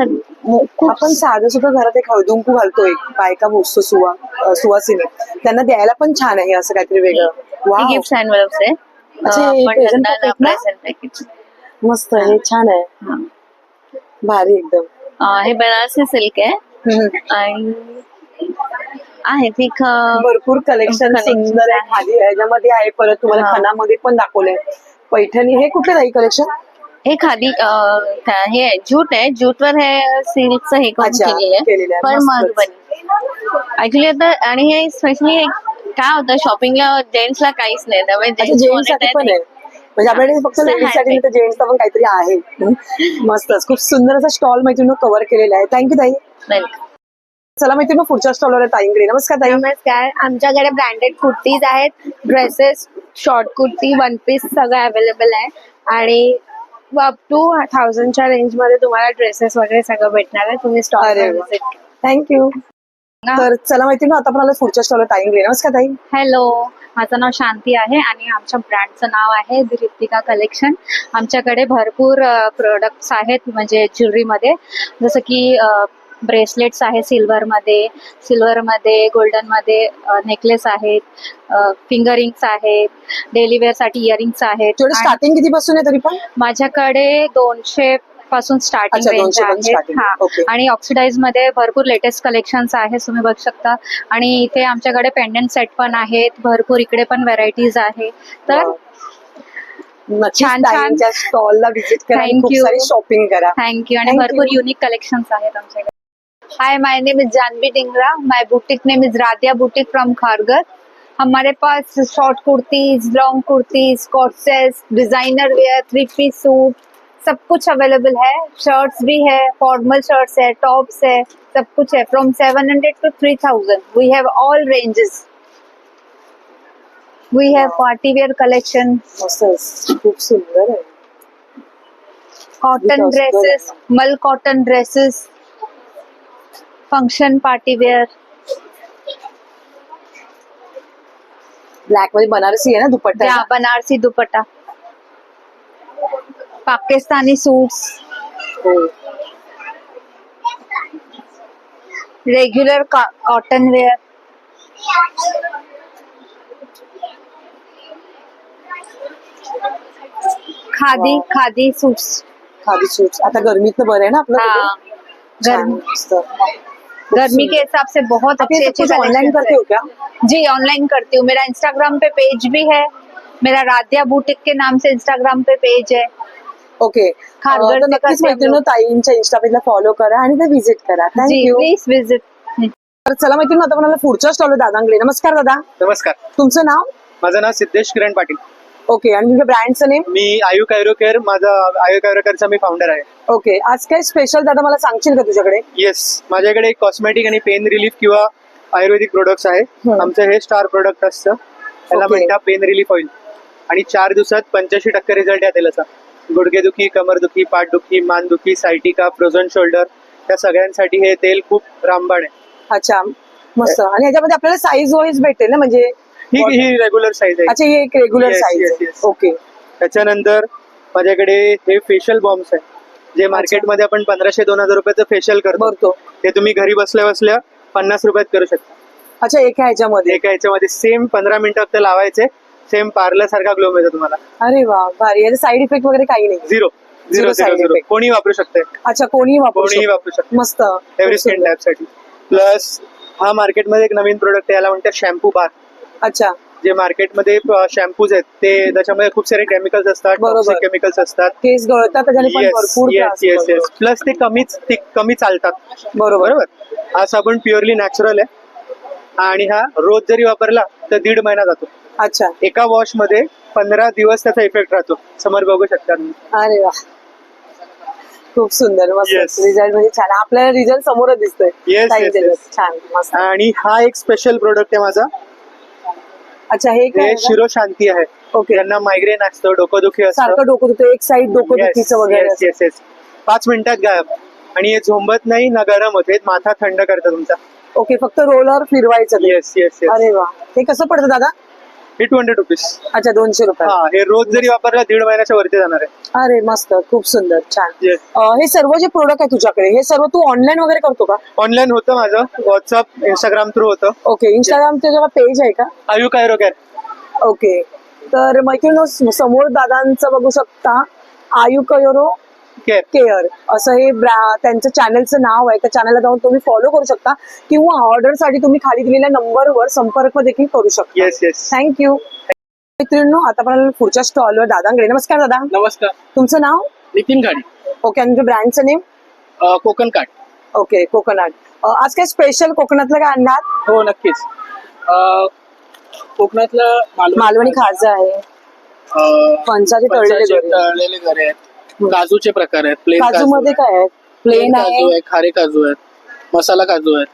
खूप आपण साधं सुद्धा घरात एक हळदुंकू घालतो, एक बायका बोसतो सुवासिनी त्यांना द्यायला पण छान आहे असं काहीतरी वेगळं. वाव. गिफ्ट एनवेलप्स आहे. अच्छा, हे आपण present लग्नाला packet ना? present package. मस्त हे छान आहे भारी एकदम. हे बनारसी सिल्क आहे आणि आहे ठीक भरपूर कलेक्शन सुंदर आहे. खाली ह्याच्यामध्ये आहे, परत तुम्हाला हा. खणामध्ये पण दाखवलंय पैठणी. हे कुठलं आहे कलेक्शन? हे खादी हे आहे ज्यूट आहे. ज्यूटवर हे सिल्कचं हे करून अच्छा, केलेलं केलेलं आहे आहे. पण मस्तच. मधुबनी ऍक्च्युली आता. आणि हे स्पेशली काय होतं शॉपिंगला जेंट्सला काहीच नाही त्यामुळे अच्छा जेंट्स जेंट्स साठी पण आहे म्हणजे आपल्याकडे फक्त हा. लेडीज साठी नाही तर जेंट्सचा पण काहीतरी आहे. मस्तच खूप सुंदर असा स्टॉल मैत्रिणी कव्हर केलेला आहे. थँक्यू ताई. वेलकम. चला मैत्रिणी पुढच्या स्टॉलवर ताईंकडे. नमस्कार ताई. नमस्कार. आमच्याकडे ब्रँडेड कुर्तीज आहेत, dresses, short kurti, one piece सगळं अवेलेबल आहे आणि अप टू 1000च्या रेंज मध्ये तुम्हाला ड्रेसेस वगैरे सगळं भेटणार आहे. तुम्ही स्टॉल अरे वा. व्हिजिट. थँक्यू. तर चला मैत्रिणी आता आपण आलो पुढच्या स्टॉलवर ताईंकडे. नमस्कार ताई. हॅलो, माझं नाव शांती आहे आणि आमच्या ब्रँडचं नाव आहे द ऋतिका कलेक्शन. आमच्याकडे भरपूर प्रोडक्ट्स आहेत म्हणजे ज्वेलरीमध्ये, जसं की ब्रेसलेट्स आहे सिल्वरमध्ये, गोल्डनमध्ये नेकलेस आहेत, फिंगर रिंग्स आहेत, डेली वेअरसाठी इयरिंग्स आहेत. थोडं आणि स्टार्टिंग किती पासून आहे तरी पण? माझ्याकडे 200 पासून स्टार्टिंग अच्छा, रेंज 200 पासून आहे. starting. हा. Okay. आणि ऑक्सिडाइज मध्ये भरपूर लेटेस्ट कलेक्शन्स आहेत तुम्ही बघू शकता. आणि इथे आमच्याकडे पेंडंट सेट पण आहेत भरपूर. इकडे पण व्हरायटीज आहे. तर Wow. नक्कीच छान छान. ताईंच्या स्टॉलला व्हिजिट करा आणि Thank खूप you. सारी शॉपिंग करा. थँक्यू. आणि Thank भरपूर you. युनिक कलेक्शन्स आहेत आमच्याकडे. Hi, my name is Janhvi Dhingra. My boutique name is Radhiya boutique from Kharghar. हमारे पास short kurtis, long kurtis, cot sets, designer wear, 3-piece suit सब कुछ अवेलेबल है. शर्ट्स भी है, फॉर्मल शर्ट्स है, टॉप्स है, सब कुछ है. From 700 to 3000 we have all ranges. We have party wear collection, मस्त खूप सुंदर आहे. कॉटन ड्रेसेस, मल cotton dresses, function party wear. Black मध्ये बनारसी आहे ना दुपट्टा? या बनारसी दुपट्टा, पाकिस्तानी सूट्स, हो. Regular cotton wear, khadi khadi suits. Khadi suits आता गरमीत बरं आहे ना आपलं हाँ, कुठे? छान, गर्मी मस्त. गर्मी के हिसाब से बहुत आप ये अच्छे सब अच्छे कुछ ऑनलाइन collections करते है. हो क्या? जी ऑनलाइन करती हूँ. मेरा इंस्टाग्राम पे पेज भी है. मेरा राध्या बुटीक के नाम से इंस्टाग्राम पे पेज है. ओके खारघर तर से नक्कीच करते हम मैत्रिणी लोग. ताईंच्या इंस्टा पेजला फॉलो करा आणि ते व्हिजिट करा. जी थँक्यू. Please visit. तर चला मैत्रिणी आता मला पुढच्या स्टॉल दादांकडे. नमस्कार दादा, नमस्कार, तुमचं नाव? माझं नाव सिद्धेश किरण पाटील. ओके आणि तुमच्या ब्रँडचं नेम? मी आयु कायरो केअर, माझा आयु कायरो केअरचा मी फाउंडर आहे. ओके, आज काय स्पेशल दादा मला सांगशील का तुझ्याकडे? येस, माझ्याकडे कॉस्मेटिक आणि पेन रिलीफ किंवा आयुर्वेदिक प्रोडक्ट्स आहे. आमचं हे स्टार प्रोडक्ट असतं, त्याला Okay. म्हणतात पेन रिलीफ ऑइल. आणि 4 दिवसात 85% रिझल्ट आहे त्याचा. गुडघेदुखी, कमरदुखी, पाठदुखी, मानदुखी, सायटिका, फ्रोझन शोल्डर, त्या सगळ्यांसाठी हे तेल खूप रामबाण आहे. अच्छा, मस्त. आणि ह्याच्यामध्ये आपल्याला साईज वाईज भेटेल ना, म्हणजे ही रेग्युलर साईज आहे. अच्छा, ही एक रेग्युलर Yes, साईज yes, आहे. yes. ओके. त्याच्यानंतर माझ्याकडे हे फेशियल बॉम्ब्स आहे, जे मार्केटमध्ये आपण 1500-2000 रुपयाचं फेशियल करतो. भरतो. ते तुम्ही घरी बसल्या बसल्या 50 रुपयात करू शकता. अच्छा, एका ह्याच्यामध्ये? एका ह्याच्यामध्ये सेम 15 मिनिटं फक्त लावायचे, सेम पार्लर सारखा ग्लो मिळतो तुम्हाला. अरे वा, भारी. याचे साईड इफेक्ट वगैरे काही नाही? Zero Zero side effect. कोणी वापरू शकते. अच्छा, कोणीही वापरू कोणीही शकतो. वापरू शकते. मस्त. एव्हरी स्किन टाईप साठी. प्लस हा मार्केटमध्ये एक नवीन प्रोडक्ट आहे, याला म्हणतात शॅम्पू बार. अच्छा, जे मार्केटमध्ये शॅम्पूज आहेत ते त्याच्यामध्ये खूप सारे केमिकल्स असतात, बरोबर. केमिकल्स असतात. केस गळतात त्याच्याने पण भरपूर त्रास होतो. प्लस ते कमी चालतात. बरोबर. हा साबण प्युअरली नॅचरल आहे आणि हा रोज जरी वापरला तर 1.5 महिना जातो. अच्छा, एका वॉश मध्ये 15 दिवस त्याचा इफेक्ट राहतो. समोर बघू शकता तुम्ही. अरे वा, खूप सुंदर. मस्त. Yes. रिझल्ट म्हणजे छान. आपल्याला रिझल्ट समोरच दिसतोय. Yes, Time yes, दिलं. yes. छान, मस्त. आणि हा एक स्पेशल प्रोडक्ट आहे माझा. अच्छा, हे काय हे आहे का? शिरोशांती आहे. ओके. ज्यांना मायग्रेन असतं, डोकंदुखी असतं, सारखं डोकं दुखतं, एक साईड डोकं दुखीचं वगैरे असतं. 5 मिनिटात गायब. आणि हे झोंबत नाही ना गरम होते, माथा थंड करतं तुमचा. ओके, फक्त रोलर फिरवायचं ते. Yes yes yes. अरे वा, हे कसं पडतं दादा? हे 200 रुपीज. अच्छा, 200 रुपये. हा, हे रोज जरी वापरला 1.5 महिन्याच्या वरती जाणार आहे. अरे मस्त, खूप सुंदर, छान. Yes. हे सर्व जे प्रोडक्ट आहे तुझ्याकडे, हे सर्व तू ऑनलाईन वगैरे करतो का? ऑनलाईन होतं माझं, व्हॉट्सअप, इंस्टाग्राम थ्रू होतं. ओके, इंस्टाग्रामचं जेव्हा पेज आहे का? आयु कायरो केअर. ओके, तर मैत्रिणी समोर दादांचं बघू शकता, आयु कायरो केअर असं हे त्यांचं चॅनलचं नाव आहे. त्या चॅनलला जाऊन तुम्ही फॉलो करू शकता किंवा ऑर्डरसाठी तुम्ही खाली दिलेल्या नंबरवर संपर्क देखील करू शकता. Yes yes. थँक्यू. मित्रांनो, आता आपण पुढच्या स्टॉलवर दादांकडे. नमस्कार दादा, नमस्कार, तुमचं नाव? नितीन गाडी, ओके, आणि ब्रँडचं नेम? कोकण काट. Okay, coconut. आज काय स्पेशल कोकणातलं काय आणणार? हो नक्कीच. कोकणातलं मालवणी खाजा आहे, फणसाचे तळलेले गरे. तळलेले गरे आहेत, काजूचे प्रकार आहेत. प्लेन काजू मध्ये काय आहे? प्लेन काजू आहे, आहे, खारे काजू आहेत, मसाला काजू आहेत,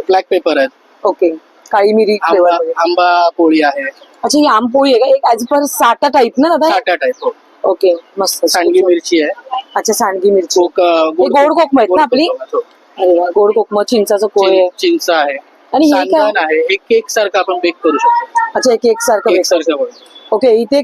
ब्लॅक पेपर आहेत, ओके, काळी मिरी फ्लेवर मध्ये. आंबा पोळी आहे, अच्छा, ही आंबपोळी आहे का? एक ऍज पर साटा टाईप ना दादा? साठा टाईप. हो. ओके, मस्त. सांडगी मिरची आहे, अच्छा, सांडगी मिरची. गोड गोड कोकम आहेत ना आपली? हो. अरे वा, गोड कोकम, चिंचाचं कोळ आहे. चिंच आहे आणि हे काय? सांदण आहे. हे केक सारखं आपण बेक करू शकतो. अच्छा, एक एक सारखं केक mix. सारखं बनवतो. ओके, इथे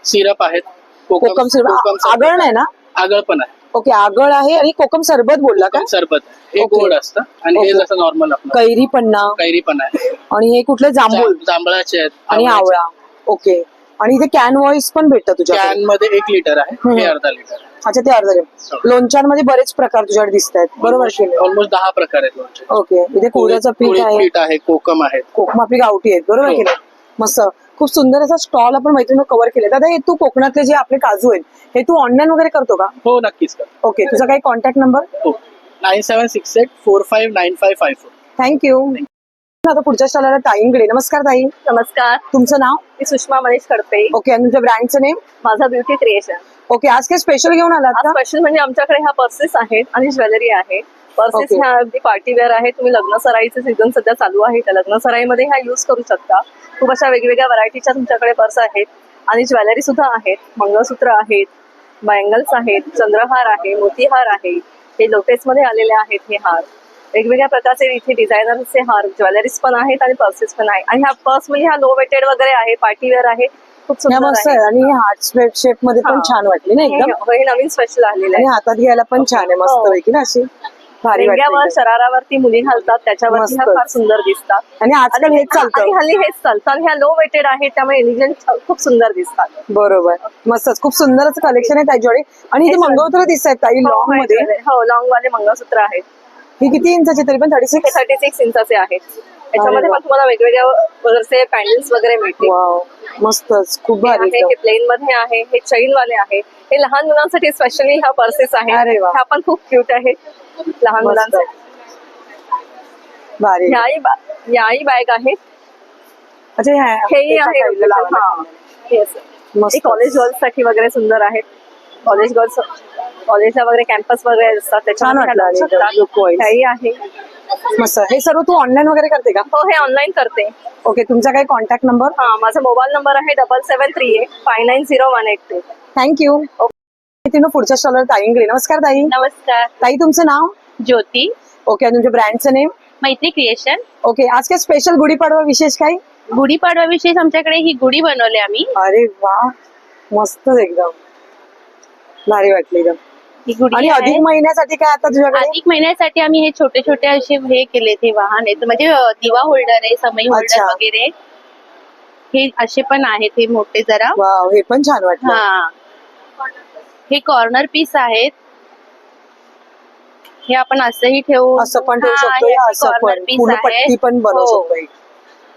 सिरप आहेत, कोकम सरबत. आगळ नाही ना? आगळ पण आहे. ओके, आगळ आहे आणि कोकम सरबत बोलला का? कोकम सरबत आहे. हे ओके. गोड असतं आणि हे ओके. जसं नॉर्मल आपलं कैरी पन्ना कैरी पण आहे. आणि हे कुठले जांभूळ जांभळाचे आहेत आणि आवळा. ओके, आणि इथे कॅन व्हॉइस पण भेटतं तुझ्या? कॅन मध्ये 1 लिटर आहे, हे अर्धा लिटर आहे. अच्छा, ते अर्धा लिटर. लोणच्यांमध्ये बरेच प्रकार तुझ्याकडे दिसत आहेत, बरोबर की नाही? ऑलमोस्ट 10 प्रकार आहेत लोणचे. ओके, इथे कुळ्याचं पीठ आहे, पीठ आहे, कोकम आहेत. कोकम आपली गावठी आहेत, बरोबर हो. की नाही? मस्त, खूप सुंदर असा स्टॉल आपण मैत्रिणी कव्हर केले. दादा, हे तू कोकणातले जे आपले काजू आहेत, हे तू ऑनलाईन वगैरे करतो का? हो नक्कीच कर. ओके, तुझा काही कॉन्टॅक्ट नंबर? हो, 9768459554. थँक्यू. आता पुढच्या स्टॉलला ताईंकडे. नमस्कार ताई, नमस्कार, तुमचं नाव? मी सुषमा मनीष खडपे. ओके, आणि तुमच्या ब्रँडचं नेम? माझा ब्युटी क्रिएशन. ओके, आज काय स्पेशल घेऊन आलात आज का? स्पेशल म्हणजे आमच्याकडे ह्या पर्सेस आहेत आणि ज्वेलरी आहे. Purses Okay. ह्या अगदी पार्टी वेअर आहे. तुम्ही लग्न सराईचे सीझन सध्या चालू आहे, त्या लग्न सराईमध्ये ह्या युज करू शकता. खूप अशा वेगवेगळ्या व्हरायटीच्या तुमच्याकडे पर्स आहेत आणि ज्वेलरी सुद्धा आहेत. मंगळसूत्र आहेत, बँगल्स आहेत, चंद्रहार आहे, मोतीहार आहे, हे लोटेसमध्ये आलेले आहेत हे हार. वेगवेगळ्या प्रकारचे इथे डिझायनरचे हार, ज्वेलरीज पण आहेत आणि पर्सेस पण आहे. आणि ह्या पर्स म्हणजे ह्या लो वेटेड वगैरे आहे, पार्टी वेअर आहे, खूप ह्या सुंदर मस्त आहे. आहे आणि हार्ट शेप मध्ये पण हा. छान वाटली ना एकदम, हे नवीन स्पेशल आलेलं आणि आहे. हातात घ्यायला पण छान आहे, मस्त हो. पैकी ना अशी. भारी वाटतं लेंग्यावर एकदम. शरारावरती मुली घालतात, त्याच्यावरती ह्या मस्तच. फार सुंदर दिसतात. आणि आजकाल हेच चालतं. आणि हल्ली हेच चालतात. ह्या लो वेटेड आहेत त्यामुळे एलिगंट खूप सुंदर दिसतात. बरोबर, मस्तच. खूप सुंदरच कलेक्शन आहे त्याच्याकडे. आणि इथे मंगळसूत्र दिसत आहेत ताई लॉंग मध्ये. हो, लॉंग वाले मंगळसूत्र आहेत. ही किती इंचाची तरी पण 36? हे 36 इंचाचे आहेत. त्याच्यामध्ये पण तुम्हाला वेगवेगळ्या प्रकारचे पॅन्डल्स वगैरे मिळतील. वाव, मस्तच. खूप हे भारी आहे, एकदम. हे प्लेन मध्ये आहे, हे चैन वाले आहे. हे लहान मुलांसाठी स्पेशली ह्या पर्सेस आहेत. अरे वा. ह्या पण खूप क्यूट आहेत लहान मस्त. मुलांसाठी. भारी. याही बॅग आहेत. अच्छा, हेही आहे. Yes. मस्त. हे कॉलेज गर्ल्स साठी वगैरे सुंदर आहेत. कॉलेज गर्ल्स कॉलेजला वगैरे कॅम्पस वगैरे असतात छान वाटलं आणि एकदम look wise. त्याही आहे. मस्त. हे सर्व तू ऑनलाईन वगैरे करते का? हो, हे ऑनलाईन करते. ओके, तुमचा काही कॉन्टॅक्ट नंबर? हा, माझा मोबाईल नंबर आहे 7738590182. थँक्यू. तिनं पुढच्या स्टॉलवर ताईंकडे. नमस्कार ताई. नमस्कार, ताई तुमचं नाव? ज्योती, ओके, आणि तुमच्या ब्रँडचं नेम? मैत्री क्रिएशन. ओके, आज काय स्पेशल गुढीपाडवा विशेष काही? गुढीपाडवा विशेष आमच्याकडे ही गुढी बनवली आम्ही. अरे वा, मस्तच एकदम भारी वाटली एकदम. ही गुढी आणि आहे. अधिक महिन्यासाठी काय आता तुझ्याकडे? अधिक महिन्यासाठी आम्ही हे छोटे छोटे असे हे केले ते वाहन आहेत, म्हणजे दिवा होल्डर आहे, समई होल्डर अच्छा. वगैरे हे असे पण आहेत. हे मोठे जरा. वाव, हे पण छान वाटलं. हा, हे कॉर्नर पीस आहेत. हे आपण असंही ठेवू, असं पण ठेवू हा, शकतो, हे या असे असं corner पण piece पूर्ण आहेत. पट्टी पण बनवू हो. शकतो एक.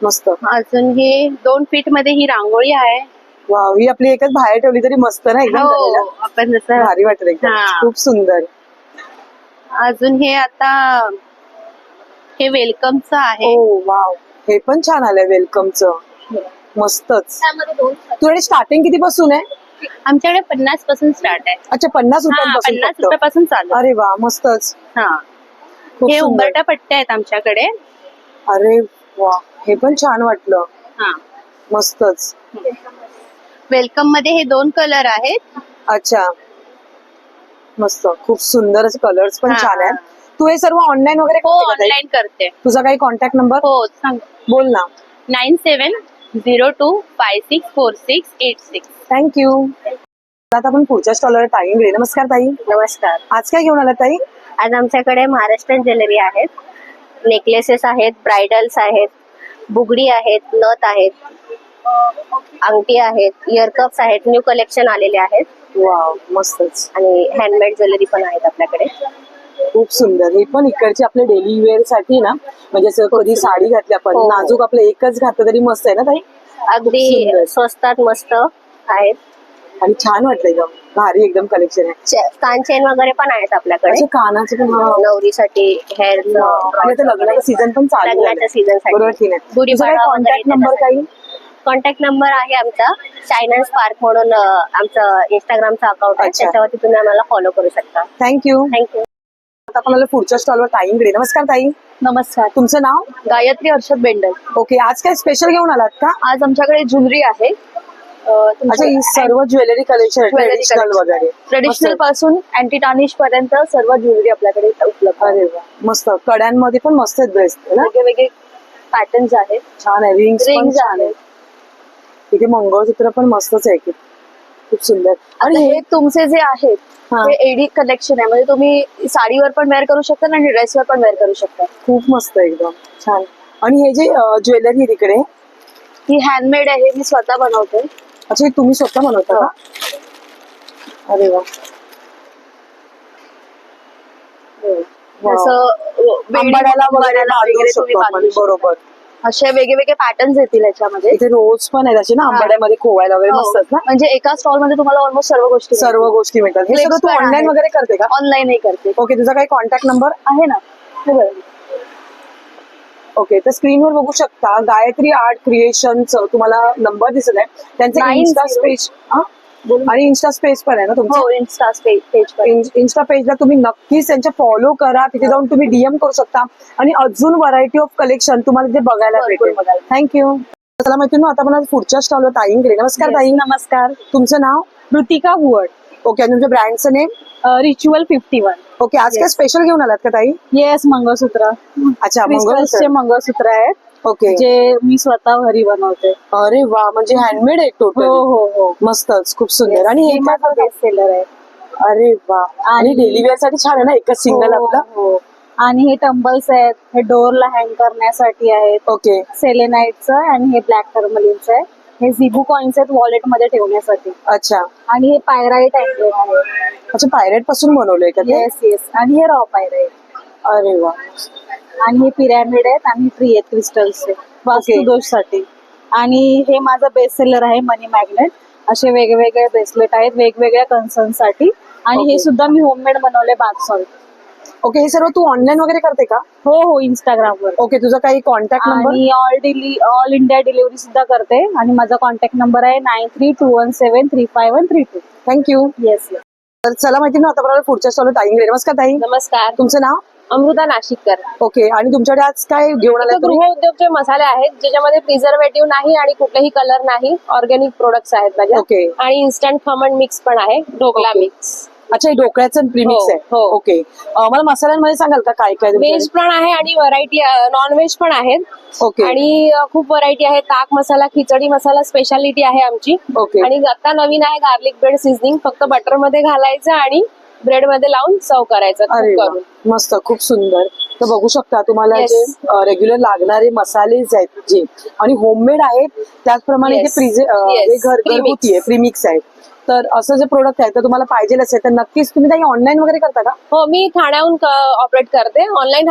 मस्त. अजून हे 2 फीट मध्ये ही रांगोळी आहे. वाव, ही आपली एकच बाहेर ठेवली तरी मस्त ना एकदम झालेलं? हो, आपण जसं भारी वाटत एकदम. हा. खूप सुंदर. अजून हे आता हे वेलकमचं आहे. ओ वाव, हे पण छान आलंय वेलकमचं. मस्तच. त्यामध्ये 2 तुझ्याकडे स्टार्टिंग किती पासून आहे? आमच्याकडे 50 पासून स्टार्ट आहे. अच्छा, 50 रुपयांपासून 50 फक्त? रुपयापासून चालू. अरे वा, मस्तच. हा, खूप हे सुंदर. उंबरठा पट्ट्या आहेत आमच्याकडे. अरे वा, हे पण छान वाटलं. हा, मस्तच. वेलकम मध्ये हे 2 कलर आहेत. अच्छा, मस्त. खूप सुंदर असे कलर्स पण हा. छान आहेत. तू हे सर्व ऑनलाईन वगैरे हो, करते का ताई? ऑनलाईन करते. तुझा काही कॉन्टॅक्ट नंबर? हो, सांग. बोल ना. 9702564686. थँक्यू. आता आपण पुढच्या स्टॉलवर ताईंकडे. नमस्कार ताई. नमस्कार. आज काय घेऊन आला ताई? आज आमच्याकडे महाराष्ट्रीयन ज्वेलरी आहेत. नेकलेसेस आहेत, ब्रायडल्स आहेत, बुगडी आहेत, नथ आहेत, अंगठी आहेत, इयर कप्स आहेत. न्यू कलेक्शन आलेले आहेत. वाव, मस्तच. आणि हँडमेड ज्वेलरी पण आहेत आपल्याकडे. खूप सुंदर. हे पण इकडचे आपले डेली वेअर साठी ना, म्हणजे असं कधी साडी घातली आपण, हो. नाजूक आपलं एकच घातलं तरी मस्त आहे ना ताई? अगदी सुंदर. स्वस्तात मस्त आहेत. आणि छान वाटलं एकदम. भारी एकदम कलेक्शन आहे. कान चेन वगैरे पण आहेत आपल्याकडे. असे कानाचे पण. हा. नवरीसाठी हेअर आणि आता लग्नाचा सीझन पण चालू आहे. लग्नाच्या सीझन साठी. बरोबर की नाही? गुढीपाडवा तुझा काही वगैरे कॉन्टॅक्ट नंबर काही? कॉन्टॅक्ट नंबर आहे आमचा. शाईन अँड स्पार्क म्हणून आमचं इंस्टाग्रामचं अकाउंट आहे. अच्छा. त्याच्यावरती तुम्ही आम्हाला फॉलो करू शकता. थँक्यू. थँक्यू. आता आपण आलो पुढच्या स्टॉलवर ताईंकडे. नमस्कार ताई. नमस्कार. तुमचं नाव? गायत्री हर्षद बेंडल. ओके, आज काय स्पेशल घेऊन आलात का? आज आमच्याकडे ज्वेलरी आहे. अच्छा, ही सर्व ज्वेलरी कलेक्शन ट्रेडिशनल वगैरे. ट्रेडिशनल मस्त. पासून अँटी टार्निश पर्यंत सर्व ज्वेलरी आपल्याकडे उपलब्ध आहे. अरे वा, मस्त. कड्यांमध्ये पण मस्त आहेत ड्रेस ना? वेगवेगळे पॅटर्न्स आहेत. छान आहे. रिंग्स पण रिंग्स छान आहेत. आहे. इथे मंगळसूत्र पण मस्तच आहे की. खूप सुंदर. आणि हे तुमचे जे आहेत हा. हे एडी कलेक्शन आहे, म्हणजे तुम्ही साडीवर पण वेअर करू शकता आणि ड्रेसवर पण वेअर करू शकता. खूप मस्त आहे एकदम छान. आणि हे जे ज्वेलरी आहे तिकडे, ही हँडमेड आहे, मी स्वतः बनवते. अच्छा, हे तुम्ही स्वतः बनवता का? अरे वा. वाव. जसं आंबाड्याला वगैरे बांधू वगैरे शकतो तुम्ही आपण. बांधू शकता. बरोबर. असे वेगवेगळे पॅटर्न्स येतील याच्यामध्ये. इथे रोज पण आहेत असे ना, आंबाड्यामध्ये खोवायला वगैरे हो. मस्त ना. म्हणजे एका स्टॉल मध्ये तुम्हाला ऑलमोस्ट सर्व गोष्टी सर्व गोष्टी मिळतात. हे सगळं तू ऑनलाईन वगैरे करते का? ऑनलाईनही करते. ओके, तुझा काही कॉन्टॅक्ट नंबर? आहे ना. हे बघा. ओके, तर स्क्रीनवर बघू शकता गायत्री आर्ट क्रिएशनचं तुम्हाला नंबर दिसत आहे. त्यांचं 90. इन्स्टा पेज आणि इन्स्टा पेज पण आहे ना तुमचं? हो, इन्स्टा पेज पण. इन्स्टा पेजला तुम्ही नक्कीच त्यांच्या फॉलो करा. तिथे जाऊन तुम्ही डीएम करू शकता आणि अजून व्हरायटी ऑफ कलेक्शन तुम्हाला तिथे बघायला भरपूर भेटेल. बघायला. थँक्यू. चला मैत्रिणी, आता आपण पुढच्या स्टॉलवर ताईंकडे. नमस्कार ताई. नमस्कार. तुमचं नाव? ऋतिका हुवड. ओके, आणि तुमच्या ब्रँडचं नेम? रिच्युअल 51. ओके, आज काय स्पेशल घेऊन आलात का ताई? येस, मंगळसूत्र. अच्छा, क्रिस्टल्सचे मंगळसूत्र आहेत, ओके. जे मी स्वतः घरी बनवते. अरे वा, म्हणजे हँडमेड आहे टोटल. हो हो हो. मस्तच, खूप सुंदर. आणि हे बेस्ट सेलर आहे. अरे वा. आणि डेली वेअर साठी छान आहे ना, एकच सिंगल आपलं. हो. आणि हे टंबल्स आहेत, हे डोअरला हँग करण्यासाठी आहेत. ओके सेलेनाइटचं आणि हे ब्लॅक टर्मलिनचं आहे. हे झिबू कॉइन्स आहेत वॉलेट मध्ये ठेवण्यासाठी. अच्छा आणि हे पायराईट अँगल आहे. अच्छा पायरेट पासून बनवलंय का ते? Yes yes. आणि हे रॉ पायराईट. अरे वा आणि हे पिरॅमिड आहेत आणि ट्री आहेत क्रिस्टल्सचे वास्तुदोषसाठी. आणि हे माझं बेस्ट सेलर आहे मनी मॅग्नेट. असे वेगवेगळे ब्रेसलेट आहेत वेगवेगळ्या कन्सर्न साठी. आणि हे सुद्धा मी होममेड बनवले बाथ सॉल्ट. ओके हे सर्व तू ऑनलाईन वगैरे करते का? हो हो इंस्टाग्रामवर. ओके तुझा काही कॉन्टॅक्ट नंबर? आणि ऑल इंडिया डिलिव्हरी सुद्धा करते. आणि माझा कॉन्टॅक्ट नंबर आहे 9321735132. थँक्यू. Yes yes. तर चला माहिती ना आता बरोबर पुढच्या स्टॉलवर ताईंकडे. नमस्कार ताई. नमस्कार. तुमचं नाव? अमृता नाशिककर. ओके आणि तुमच्याकडे आज काय घेऊन आलाय तुम्ही? गृह उद्योगचे मसाले आहेत ज्याच्यामध्ये प्रिझर्वेटिव्ह नाही आणि कुठलेही कलर नाही. ऑर्गॅनिक प्रोडक्ट्स आहेत माझ्या. ओके आणि इन्स्टंट खमण मिक्स पण आहे. ढोकळा मिक्स. अच्छा हे ढोकळ्याचं प्रीमिक्स आहे. हो. ओके मला मसाल्यांमध्ये सांगाल का काय काय तुमच्याकडे? व्हेज पण आहे आणि व्हरायटी नॉन व्हेज पण आहेत. ओके आणि खूप व्हरायटी आहे. ताक मसाला खिचडी मसाला स्पेशालिटी आहे आमची. ओके आणि आता नवीन आहे गार्लिक ब्रेड सिझनिंग. फक्त बटर मध्ये घालायचं आणि ब्रेड मध्ये लावून सर्व करायचं अरे cook वा, करून. मस्त खूप सुंदर. तर बघू शकता तुम्हाला Yes. जे रेग्युलर लागणारे मसाले जे आहेत जे आणि होममेड आहेत त्याचप्रमाणे Yes. हे Yes. घरगुती आहे प्रीमिक्स आहे. तर असं जे प्रोडक्ट आहे तर तुम्हाला पाहिजे असेल तर नक्कीच तुम्ही काही ऑनलाईन वगैरे करता का? हो मी ठाण्याहून ऑपरेट करते ऑनलाईन.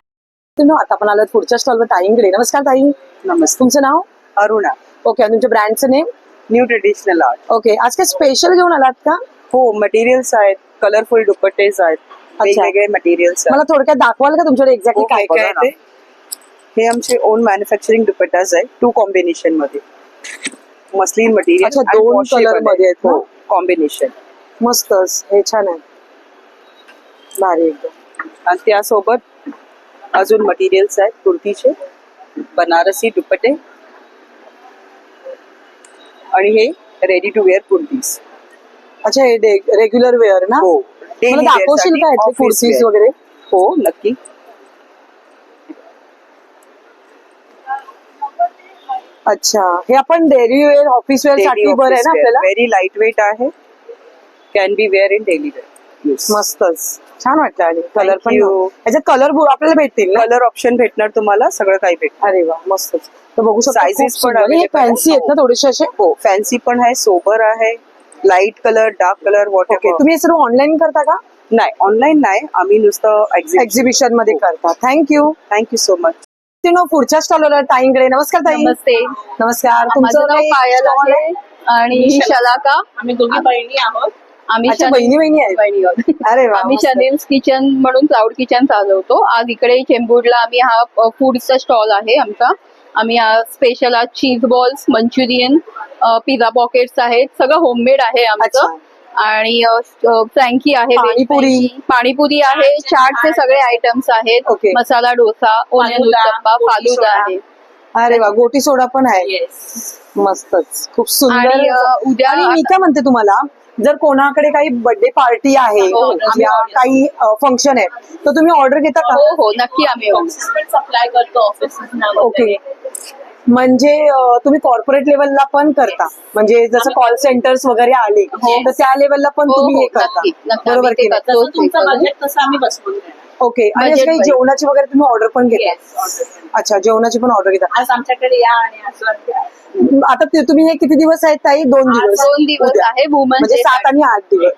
आता आपण आलो पुढच्या स्टॉलवर ताईंकडे. नमस्कार ताई. नमस्ते. तुमचं नाव? अरुणा. ओके आणि तुमच्या ब्रँडचं name? New traditional art. Okay आज काय स्पेशल घेऊन आलात का? हो मटेरियल्स आहेत. कलरफुल दुपट्टेज आहेत. वेगवेगळे मटेरियल्स मला थोडक्यात दाखवाल का तुमच्याकडे एक्झॅक्टली काय काय आहे ते? हे आमचे ओन मॅन्युफॅक्चरिंग दुपट्टाज आहे 2 कॉम्बिनेशन मध्ये. Muslin material. अच्छा 2 कलर मध्ये आहेत. हो कॉम्बिनेशन. मस्तच हे छान आहे. भारी एकदम. आणि त्यासोबत अजून मटेरियल्स आहेत कुर्तीचे बनारसी दुपट्टे आणि हे रेडी टू वेअर कुर्तीज. अच्छा हे रेग्युलर वेअर ना? हो मला दाखवशील का यातले कुर्तीज वगैरे? हो नक्की. अच्छा हे आपण डेली वेअर ऑफिस वेअर साठी बरं आहे ना आपल्याला? व्हेरी लाईट वेट आहे. Can be wear in daily wear. मस्तच छान वाटतं. आणि कलर पण you. याच्यात कलर आपल्याला भेटतील ना? कलर ऑप्शन भेटणार तुम्हाला. सगळं काही भेटणार. अरे वा मस्तच. तर बघू शकता सायझेस पण फॅन्सी आहेत ना थोडेसे असे? हो फॅन्सी पण आहे सोबर आहे. Light colour dark colour water. Okay तुम्ही हे सर्व ऑनलाईन करता का? नाही ऑनलाईन नाही. आम्ही नुसतं एक्झिबिशन मध्ये करता. Thank you so much. पुढच्या स्टॉलवर ताईंकडे. नमस्कार ताई. नमस्ते. नमस्कार. माझं तुमचं नाव काही पायल stall आहे आणि ही शलाका. आम्ही दोघी बहिणी आहोत. आम्ही अच्छा बहिणी आहेत. बहिणी आहोत. अरे वा आम्ही मस्त. शनील्स किचन म्हणून क्लाउड किचन चालवतो. आज इकडे चेंबूरला आम्ही हा फूडचा स्टॉल आहे आमचा. आम्ही स्पेशल आज चीज बॉल्स मंचुरियन पिझ्झा पॉकेट्स आहेत. सगळं होममेड आहे आमचं. अच्छा. आणि फ्रँकी आहे पाणीपुरी. पाणीपुरी आहे. चाटचे सगळे आयटम्स आहेत. ओके. मसाला डोसा ओनियन उत्तप्पा फालुदा आहे. अरे वा गोटी सोडा पण आहे. मस्तच खूप सुंदर. आणि उद्या आणि मी काय म्हणते तुम्हाला जर कोणाकडे काही बर्थडे पार्टी आहे या काही फंक्शन आहे तर तुम्ही ऑर्डर घेता का? हो हो नक्की आम्ही सप्लाय करतो ऑफिस. ओके म्हणजे तुम्ही कॉर्पोरेट लेवलला पण करता म्हणजे जसं कॉल सेंटर्स वगैरे आले तर त्या लेवलला पण तुम्ही हे करता बरोबर की नाही? तुमचं बजेट तसं आम्ही बसवून देणार. ओके आणि असं काही जेवणाची वगैरे तुम्ही ऑर्डर पण घेता? अच्छा जेवणाची पण ऑर्डर घेता. आज आमच्याकडे या आणि असं. आता तुम्ही हे किती दिवस आहेत ताई? 2 दिवस. 2 दिवस उद्या. आहे वुमन्स म्हणजे 7 आणि 8 दिवस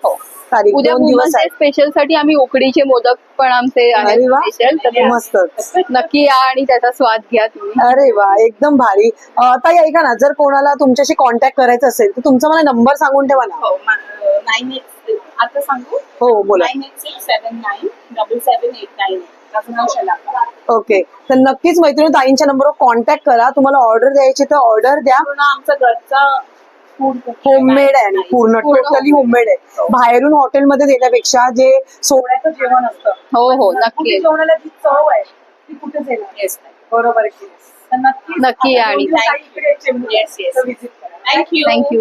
तारीख. उद्या 2 दिवस वुमन्स आहेत. स्पेशल साठी आम्ही उकडीचे मोदक पण आमचे अरे आहेत वा स्पेशल. तर मस्तच. नक्की या आणि त्याचा स्वाद घ्या तुम्ही. अरे वा एकदम भारी. ताई ऐका ना जर कोणाला तुमच्याशी कॉन्टॅक्ट करायचं असेल तर तुमचा मला नंबर सांगून ठेवा ना. 98 आता सांगू. हो बोला. 9867977898. माझं नाव शलाका. ओके तर नक्कीच मैत्रिणी ताईंच्या नंबरवर कॉन्टॅक्ट करा. तुम्हाला ऑर्डर द्यायची तर ऑर्डर द्या. पूर्ण आमचं घरचं फूड होममेड आहे आणि पूर्ण टोटली होममेड आहे. बाहेरून हॉटेलमध्ये देण्यापेक्षा जे सोन्याचं जेवण असतं हो हो नक्की जेवणाला जी चव आहे ती कुठेच येणार नाही. बरोबर आहे. नक्की या आणि येस येस. थँक्यू. थँक्यू.